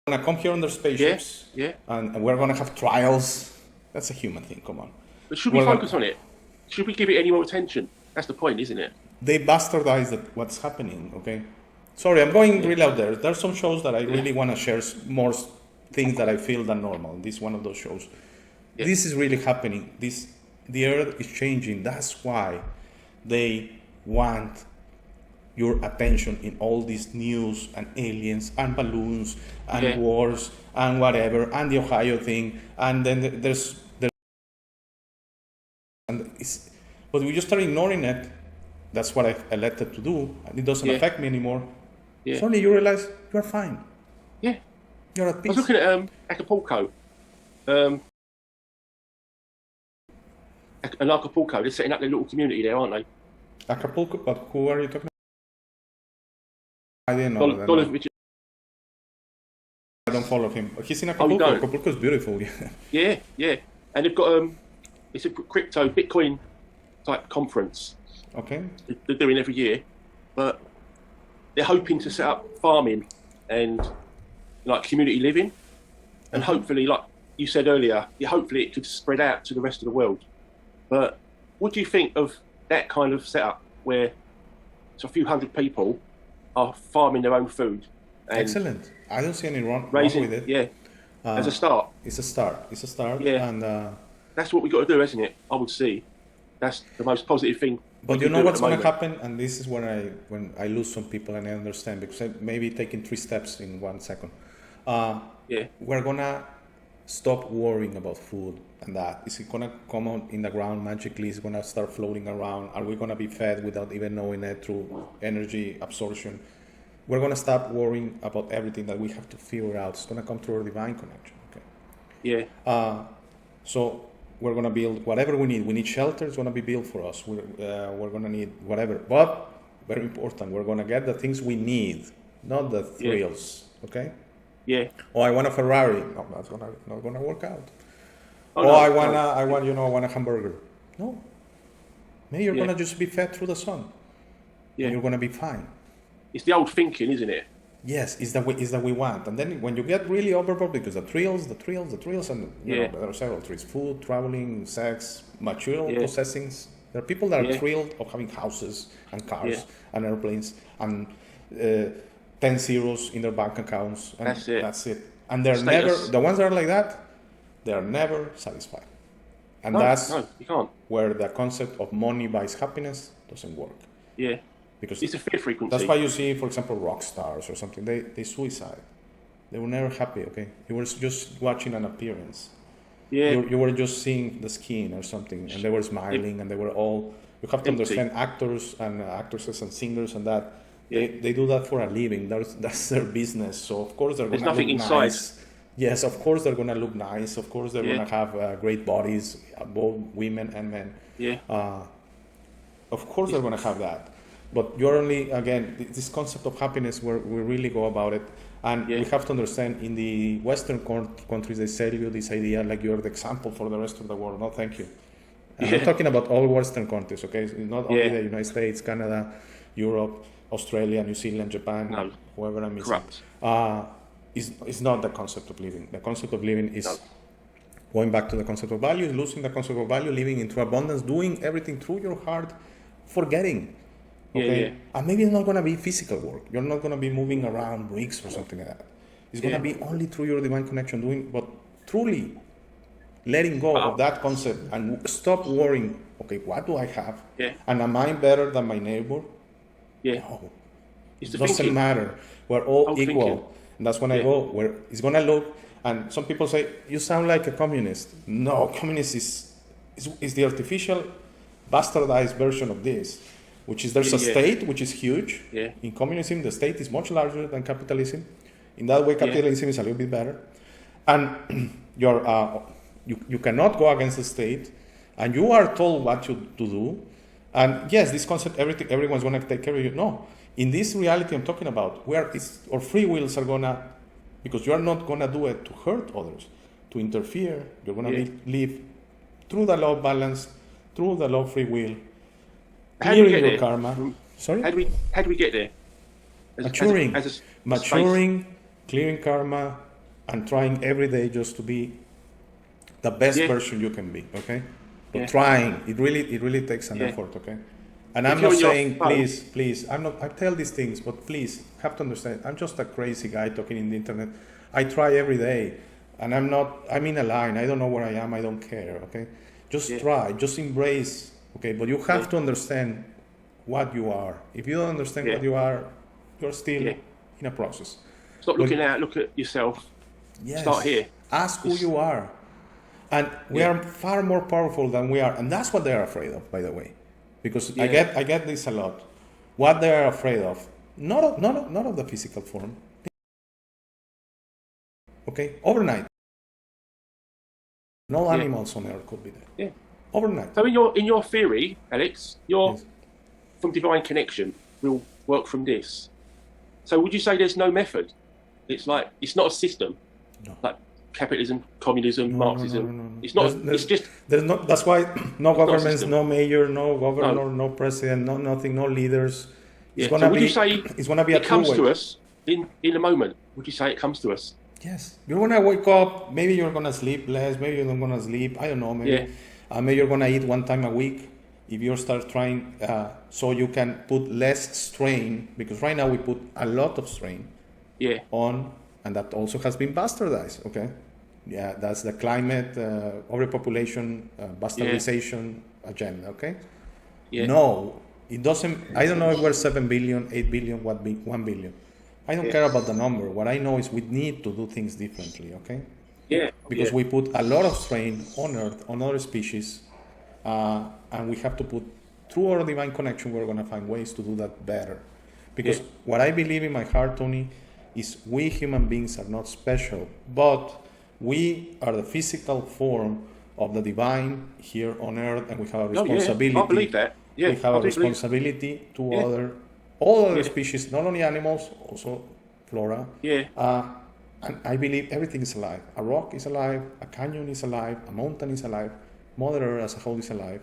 We're gonna come here on their spaceships, Yeah. and we're gonna have trials. That's a human thing. Come on. But should we Well, focus on it? Should we give it any more attention? That's the point, isn't it? They bastardized what's happening. Okay. Sorry, I'm going really out there. There's some shows that I really want to share more things that I feel than normal. This is one of those shows. Yeah. This is really happening. The earth is changing. That's why they want your attention in all this news and aliens and balloons and Yeah. wars and whatever and the Ohio thing, and then there's and it's, but we just start ignoring it. That's what I elected to do, and it doesn't Yeah. affect me anymore. Yeah. Suddenly you realize you're fine. Yeah. You're at I was peace. looking at Acapulco. And Acapulco, they're setting up their little community there, aren't they? Acapulco, but who are you talking about? I didn't know. that, Donovan no. Mitchell. I don't follow him. He's in you Acapulco. don't? Acapulco is beautiful. Yeah. Yeah. And they've got it's a crypto Bitcoin type conference Okay. they're doing every year, but they're hoping to set up farming and like community living, and hopefully, like you said earlier, hopefully it could spread out to the rest of the world. But what do you think of that kind of setup where it's a few hundred people are farming their own food and Excellent. I don't see any wrong raising with it. Yeah, as a start? It's a start. It's a start. Yeah. And That's what we got to do, isn't it? I would see that's the most positive thing. but we you can know do at what's the going to moment. happen, and this is when I lose some people and I understand, because I maybe taking 3 steps in 1 second. Yeah, We're gonna stop worrying about food and that. Is it gonna come out in the ground magically? Is it gonna start floating around? Are we gonna be fed without even knowing it through energy absorption? We're gonna stop worrying about everything that we have to figure out. It's gonna come through our divine connection. Okay. yeah, So we're gonna build whatever we need. We need shelter. It's gonna be built for us. We're gonna need whatever. But very important, we're gonna get the things we need, not the thrills. Okay. yeah, Oh, I want a Ferrari. No, not gonna work out. Oh, Oh, no, I want a hamburger. No. Maybe you're Yeah. gonna just be fed through the sun, Yeah. and you're gonna be fine. It's the old thinking, isn't it? Yes, is that we want. And then when you get really overboard, because the thrills, and Yeah. there are several thrills: food, traveling, sex, material Yeah. possessings. There are people that are Yeah. thrilled of having houses and cars Yeah. and airplanes and 10 zeros in their bank accounts. And That's it. That's it. And they're Status. never, the ones that are like that, they are never satisfied. And No, that's no, you can't. where the concept of money buys happiness doesn't work. Yeah. Because It's a fear frequency. that's why you see, for example, rock stars or something, they suicide. They were never happy, okay? You were just watching an appearance. Yeah. You were just seeing the skin or something, and they were smiling, and they were all. You have to Empty. understand actors and actresses and singers and that. Yeah. They do that for a living. That's their business. So of course they're There's going to look nothing inside. nice. Yes, of course they're going to look nice. Of course they're Yeah. going to have great bodies, both women and men. Yeah. Of course they're going to have that. But you're only, again, this concept of happiness where we really go about it. And Yeah. we have to understand in the Western countries, they sell you this idea like you're the example for the rest of the world. No, thank you. I'm Yeah. not talking about all Western countries, okay? It's not only Yeah. the United States, Canada, Europe, Australia, New Zealand, Japan, No. whoever I'm missing. Corrupt. Is not the concept of living. The concept of living is No. going back to the concept of value, losing the concept of value, living into abundance, doing everything through your heart, forgetting. Yeah, Okay? yeah. And maybe it's not going to be physical work. You're not going to be moving around bricks or something like that. It's going to Yeah. be only through your divine connection, but truly letting go of that concept and stop worrying, okay, what do I have? Yeah. And am I better than my neighbor? Yeah. No. It's It the doesn't thinking. matter. We're all Old equal. thinking. And that's when I Yeah. go, where it's going to look, and some people say, you sound like a communist. No, communist is the artificial, bastardized version of this, which is there's a Yeah. state, which is huge. Yeah. In communism, the state is much larger than capitalism. In that way, capitalism is a little bit better. And you cannot go against the state, and you are told what to do. And yes, this concept, everyone's going to take care of you. No, in this reality I'm talking about, our free wills are gonna, because you are not gonna do it to hurt others, to interfere. You're gonna Yeah. live through the law of balance, through the law of free will, How do we clearing get your there? karma. Sorry, How do we get there? maturing, as a space. maturing, clearing karma, and trying every day just to be the best Yeah. version you can be. Okay, but Yeah. trying it really takes an Yeah. effort. Okay, and If I'm you're not on your saying phone- please. I tell these things, but please have to understand. I'm just a crazy guy talking in the internet. I try every day, and I'm in a line. I don't know where I am. I don't care. Okay, just Yeah. try. Just embrace. Okay, but you have Yeah. to understand what you are. If you don't understand Yeah. what you are, you're still Yeah. in a process. Stop Well- looking out. Look at yourself. Yes. Start here. Ask who It's- you are. And we Yeah. are far more powerful than we are. And that's what they're afraid of, by the way. Because I Yeah. get this a lot. What they are afraid of, not of the physical form. Okay? Overnight. No Yeah. animals on earth could be there. Yeah. Overnight. So in your theory, Alex, Yes. from divine connection will work from this. So would you say there's no method? It's like it's not a system. No. Like capitalism, communism, No, Marxism. no. It's not. There's- It's just There's no. That's why no governments, system. no mayor, no governor, no president, no nothing, no leaders. It's yeah. gonna So would be. you say It's gonna be a it comes two-way. to us in a moment? Would you say it comes to us? Yes, you're gonna wake up. Maybe you're gonna sleep less. Maybe you're not gonna sleep. I don't know. Maybe, Yeah. maybe you're gonna eat one time a week. If you start trying, so you can put less strain, because right now we put a lot of strain Yeah. on, and that also has been bastardized. Okay, yeah, that's the climate overpopulation bastardization agenda. Okay, Yeah. no, it doesn't. I don't know if we're 7 billion, 8 billion, 1 billion. I don't Yeah. care about the number. What I know is we need to do things differently, okay? Yeah. Because yeah. we put a lot of strain on Earth, on other species, and we have to put, through our divine connection, we're going to find ways to do that better. Because Yeah. what I believe in my heart, Tony, is we human beings are not special, but we are the physical form of the divine here on Earth, and we have a Oh, responsibility. yeah. I believe that. Yeah. We have I a do believe- responsibility to all other Yeah. species, not only animals, also flora, Yeah. And I believe everything is alive. A rock is alive, a canyon is alive, a mountain is alive, Mother Earth as a whole is alive.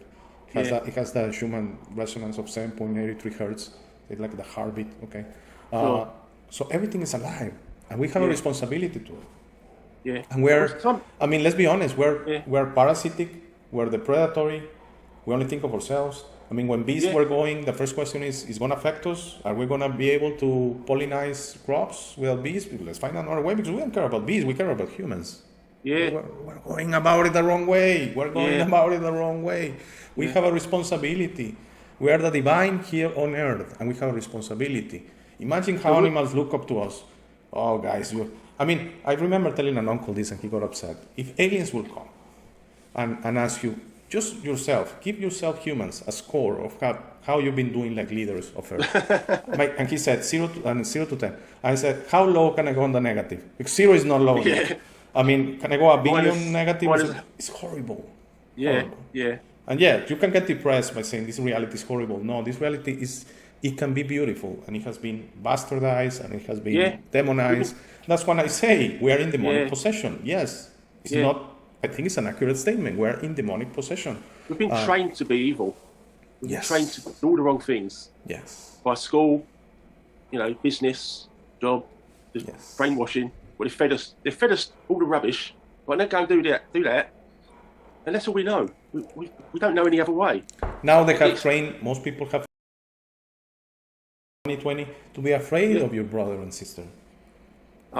It has the human resonance of 7.83 hertz. It's like the heartbeat, okay? So everything is alive, and we have a responsibility to it. Yeah. And let's be honest, we're parasitic, we're the predatory, we only think of ourselves. I mean, when bees were going, the first question is going to affect us? Are we going to be able to pollinize crops without bees? Let's find another way, because we don't care about bees, we care about humans. Yeah. We're going about it the wrong way. We have a responsibility. We are the divine here on earth, and we have a responsibility. Imagine how animals look up to us. Oh, guys, I remember telling an uncle this, and he got upset. If aliens will come and ask you, just yourself, give yourself humans a score of how you've been doing like leaders of Earth. And he said 0 to 10. I said, how low can I go on the negative? Because 0 is not low. Yeah. I mean, can I go a billion negative? It's horrible. Yeah, horrible. Yeah. And you can get depressed by saying this reality is horrible. No, this reality it can be beautiful, and it has been bastardized, and it has been demonized. That's when I say we are in demonic possession. Yes, it's not. I think it's an accurate statement. We're in demonic possession. We've been trained to be evil. We've been trained to do all the wrong things. Yes. By school, business, job, brainwashing. Well, they fed us all the rubbish. But they go and do that, and that's all we know. We don't know any other way. Now they have trained. Most people have 2020 to be afraid of your brother and sister.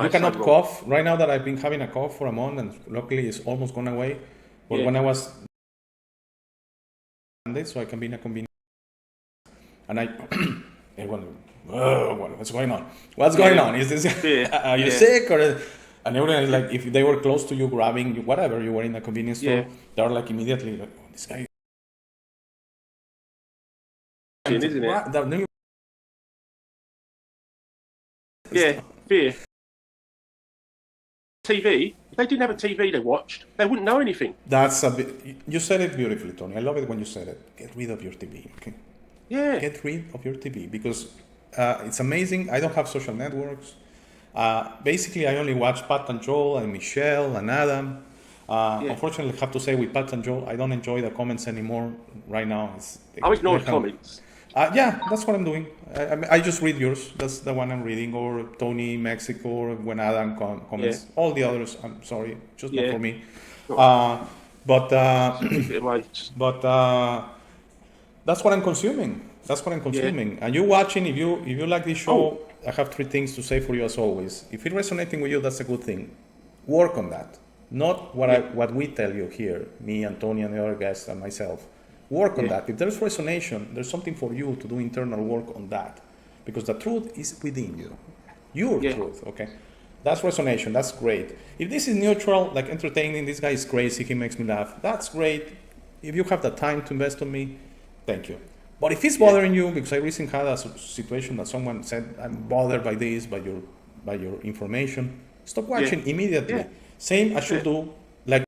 You cannot cough. Right now that I've been having a cough for a month, and luckily it's almost gone away. But when I was so I can be in a convenience, and everyone, what's going on? What's going on? Is this? Are you sick? And everyone is like, if they were close to you, grabbing you, whatever, you were in a convenience store, they're like immediately like, oh, this guy. Isn't it? Fear. TV. If they didn't have a TV they watched, they wouldn't know anything. That's a bit. You said it beautifully, Tony. I love it when you said it. Get rid of your TV. Okay. Yeah. Get rid of your TV, because it's amazing. I don't have social networks. Basically, I only watch Pat and Joel and Michelle and Adam. Unfortunately, I have to say with Pat and Joel, I don't enjoy the comments anymore right now. I ignore comments. That's what I'm doing. I just read yours. That's the one I'm reading, or Tony Mexico, or when Adam comments. All the others, I'm sorry, just not for me. But that's what I'm consuming. And you watching, if you like this show, I have 3 things to say for you as always. If it's resonating with you, that's a good thing. Work on that. Not what we tell you here, me and Tony and the other guests and myself. Work on that. If there's resonation, there's something for you to do internal work on that. Because the truth is within you. Your truth, okay? That's resonation, that's great. If this is neutral, like entertaining, this guy is crazy, he makes me laugh, that's great. If you have the time to invest in me, thank you. But if it's bothering you, because I recently had a situation that someone said, I'm bothered by this, by your information, stop watching immediately. Same I should do, like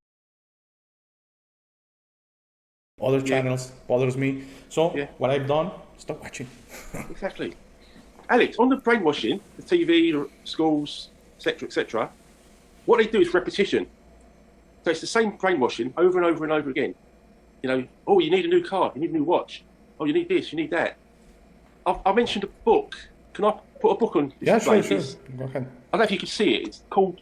other channels, bothers me. So what I've done, stop watching. Exactly. Alex, on the brainwashing, the TV, the schools, etc., what they do is repetition. So it's the same brainwashing over and over and over again. Oh, you need a new car, you need a new watch. Oh, you need this, you need that. I mentioned a book. Can I put a book on display? Yeah, sure. Go ahead. I don't know if you can see it. It's called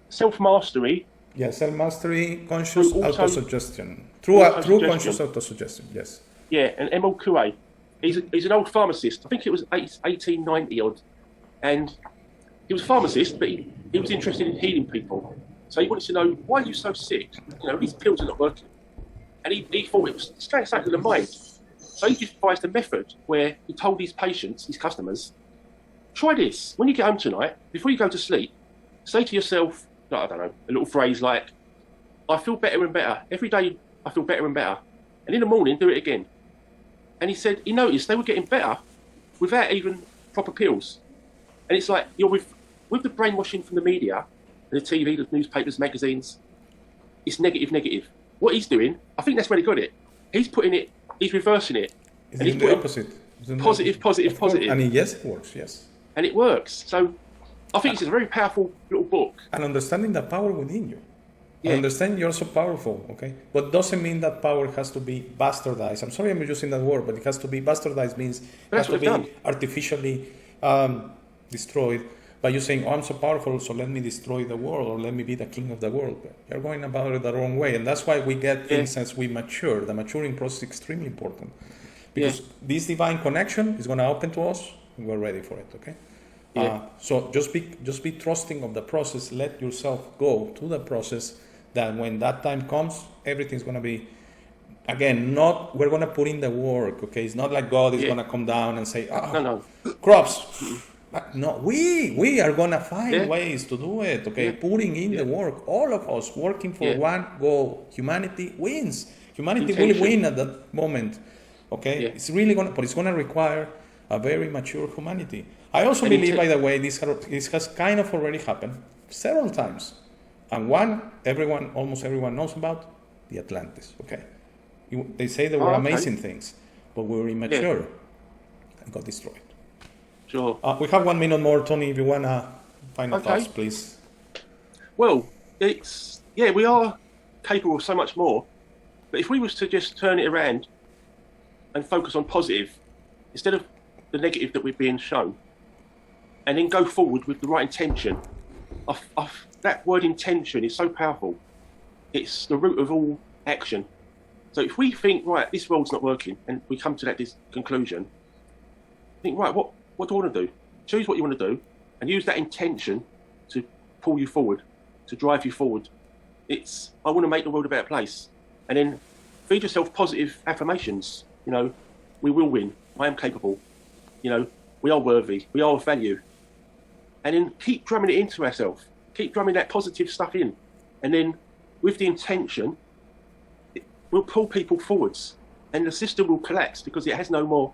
Self-Mastery. Yeah, self-mastery, conscious auto-suggestion. Through conscious auto-suggestion, yes. Yeah, and Emil Coué. He's an old pharmacist. I think it was 1890 odd. And he was a pharmacist, but he was interested in healing people. So he wanted to know, why are you so sick? These pills are not working. And he thought it was straight out of the mind. So he devised a method where he told his patients, his customers, try this. When you get home tonight, before you go to sleep, say to yourself, I don't know, a little phrase like, I feel better and better. Every day I feel better and better. And in the morning, do it again. And he said he noticed they were getting better without even proper pills. And it's like, you're with the brainwashing from the media, and the TV, the newspapers, magazines, it's negative. What he's doing, I think that's where he got it. He's reversing it. And he's the opposite. Positive. And yes, it works, yes. And it works. So I think it's a very powerful little book. And understanding the power within you. Yeah. Understand you're so powerful, okay? But doesn't mean that power has to be bastardized. I'm sorry I'm using that word, but it has to be bastardized means it has to be artificially destroyed by you saying, oh, I'm so powerful, so let me destroy the world or let me be the king of the world. But you're going about it the wrong way. And that's why we get things as we mature. The maturing process is extremely important. Because this divine connection is going to open to us and we're ready for it, okay? So just be trusting of the process. Let yourself go to the process, that when that time comes, everything's going to be, again, we're going to put in the work, okay? It's not like God is going to come down and say, no. Crops. No, we are going to find ways to do it, okay? Putting in the work, all of us working for one goal. Humanity wins. Humanity will win at that moment, okay? It's really going to, but it's going to require a very mature humanity. I also believe, by the way, this has kind of already happened several times. And almost everyone knows about the Atlantis, okay? They say there were amazing things, but we were immature and got destroyed. Sure. We have 1 minute more, Tony, if you want to final thoughts, please. Well, we are capable of so much more, but if we was to just turn it around and focus on positive, instead of the negative that we're being shown, and then go forward with the right intention. That word intention is so powerful. It's the root of all action. So if we think, right, this world's not working, and we come to this conclusion, think, right, what do I want to do? Choose what you want to do, and use that intention to pull you forward, to drive you forward. I want to make the world a better place. And then feed yourself positive affirmations. We will win. I am capable. We are worthy. We are of value. And then keep drumming it into ourselves. Keep drumming that positive stuff in. And then with the intention, we'll pull people forwards. And the system will collapse because it has no more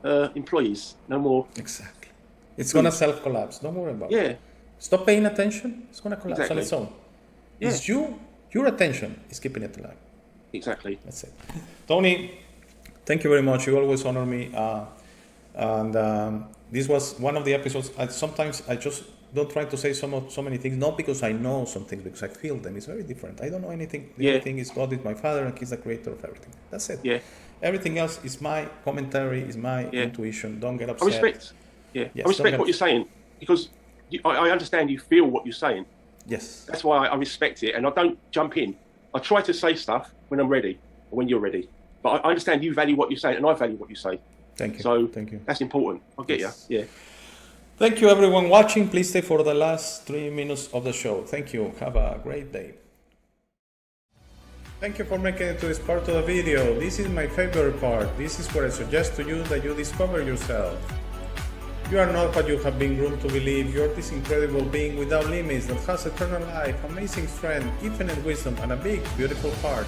employees, no more. Exactly. It's going to self-collapse. Don't worry about it. Stop paying attention. It's going to collapse on its own. It's your attention is keeping it alive. Exactly. That's it. Tony, thank you very much. You always honor me. This was one of the episodes. Sometimes I just don't try to say so many things, not because I know some things, because I feel them. It's very different. I don't know anything. The only thing is God is my Father and He's the creator of everything. That's it. Yeah. Everything else is my commentary, is my intuition. Don't get upset. I respect. I respect what you're saying because I understand you feel what you're saying. Yes. That's why I respect it, and I don't jump in. I try to say stuff when I'm ready, or when you're ready. But I understand you value what you're saying, and I value what you say. Thank you. So thank you. That's important. I'll get you. Yeah. Thank you, everyone watching. Please stay for the last 3 minutes of the show. Thank you. Have a great day. Thank you for making it to this part of the video. This is my favorite part. This is where I suggest to you that you discover yourself. You are not what you have been groomed to believe. You are this incredible being without limits that has eternal life, amazing strength, infinite wisdom, and a big, beautiful heart.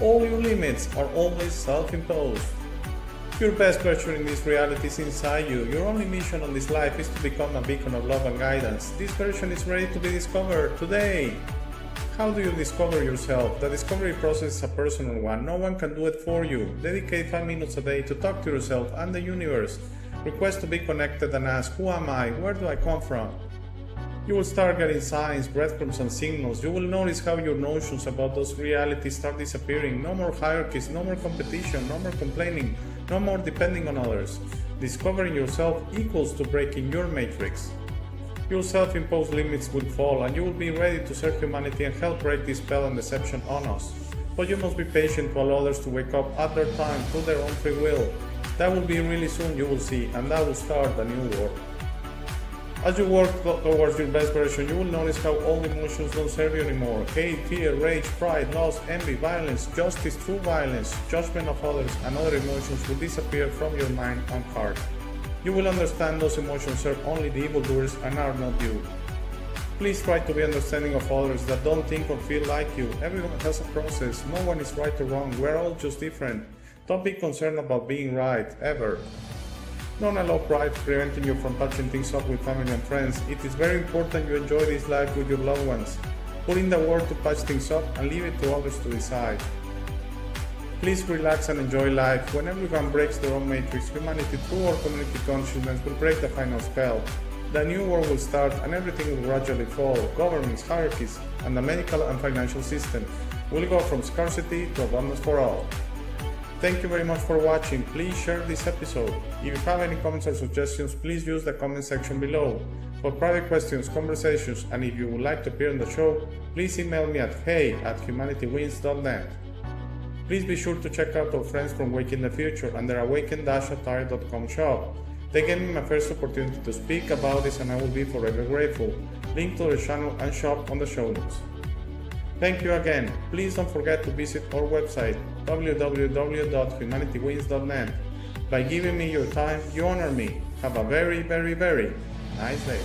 All your limits are always self-imposed. Your best version in this reality is inside you. Your only mission on this life is to become a beacon of love and guidance. This version is ready to be discovered today. How do you discover yourself? The discovery process is a personal one. No one can do it for you. Dedicate 5 minutes a day to talk to yourself and the universe. Request to be connected and ask, who am I? Where do I come from? You will start getting signs, breadcrumbs, and signals. You will notice how your notions about those realities start disappearing. No more hierarchies, no more competition, no more complaining, no more depending on others. Discovering yourself equals to breaking your matrix. Your self-imposed limits will fall, and you will be ready to serve humanity and help break this spell and deception on us. But you must be patient to allow others to wake up at their time through their own free will. That will be really soon, you will see, and that will start a new world. As you work towards your best version, you will notice how all emotions don't serve you anymore. Hate, fear, rage, pride, loss, envy, violence, justice, true violence, judgment of others, and other emotions will disappear from your mind and heart. You will understand those emotions serve only the evildoers and are not you. Please try to be understanding of others that don't think or feel like you. Everyone has a process. No one is right or wrong. We're all just different. Don't be concerned about being right, ever. Don't allow pride preventing you from patching things up with family and friends. It is very important you enjoy this life with your loved ones. Put in the work to patch things up and leave it to others to decide. Please relax and enjoy life. When everyone breaks their own matrix, humanity through our community consciousness will break the final spell. The new world will start and everything will gradually fall. Governments, hierarchies, and the medical and financial system will go from scarcity to abundance for all. Thank you very much for watching. Please share this episode. If you have any comments or suggestions, please use the comment section below. For private questions, conversations, and if you would like to appear on the show, please email me at hey@humanitywins.net. Please be sure to check out our friends from Waking the Future and their awaken-attire.com shop. They gave me my first opportunity to speak about this and I will be forever grateful. Link to their channel and shop on the show notes. Thank you again. Please don't forget to visit our website www.humanitywins.net. By giving me your time, you honor me. Have a very, very, very nice day.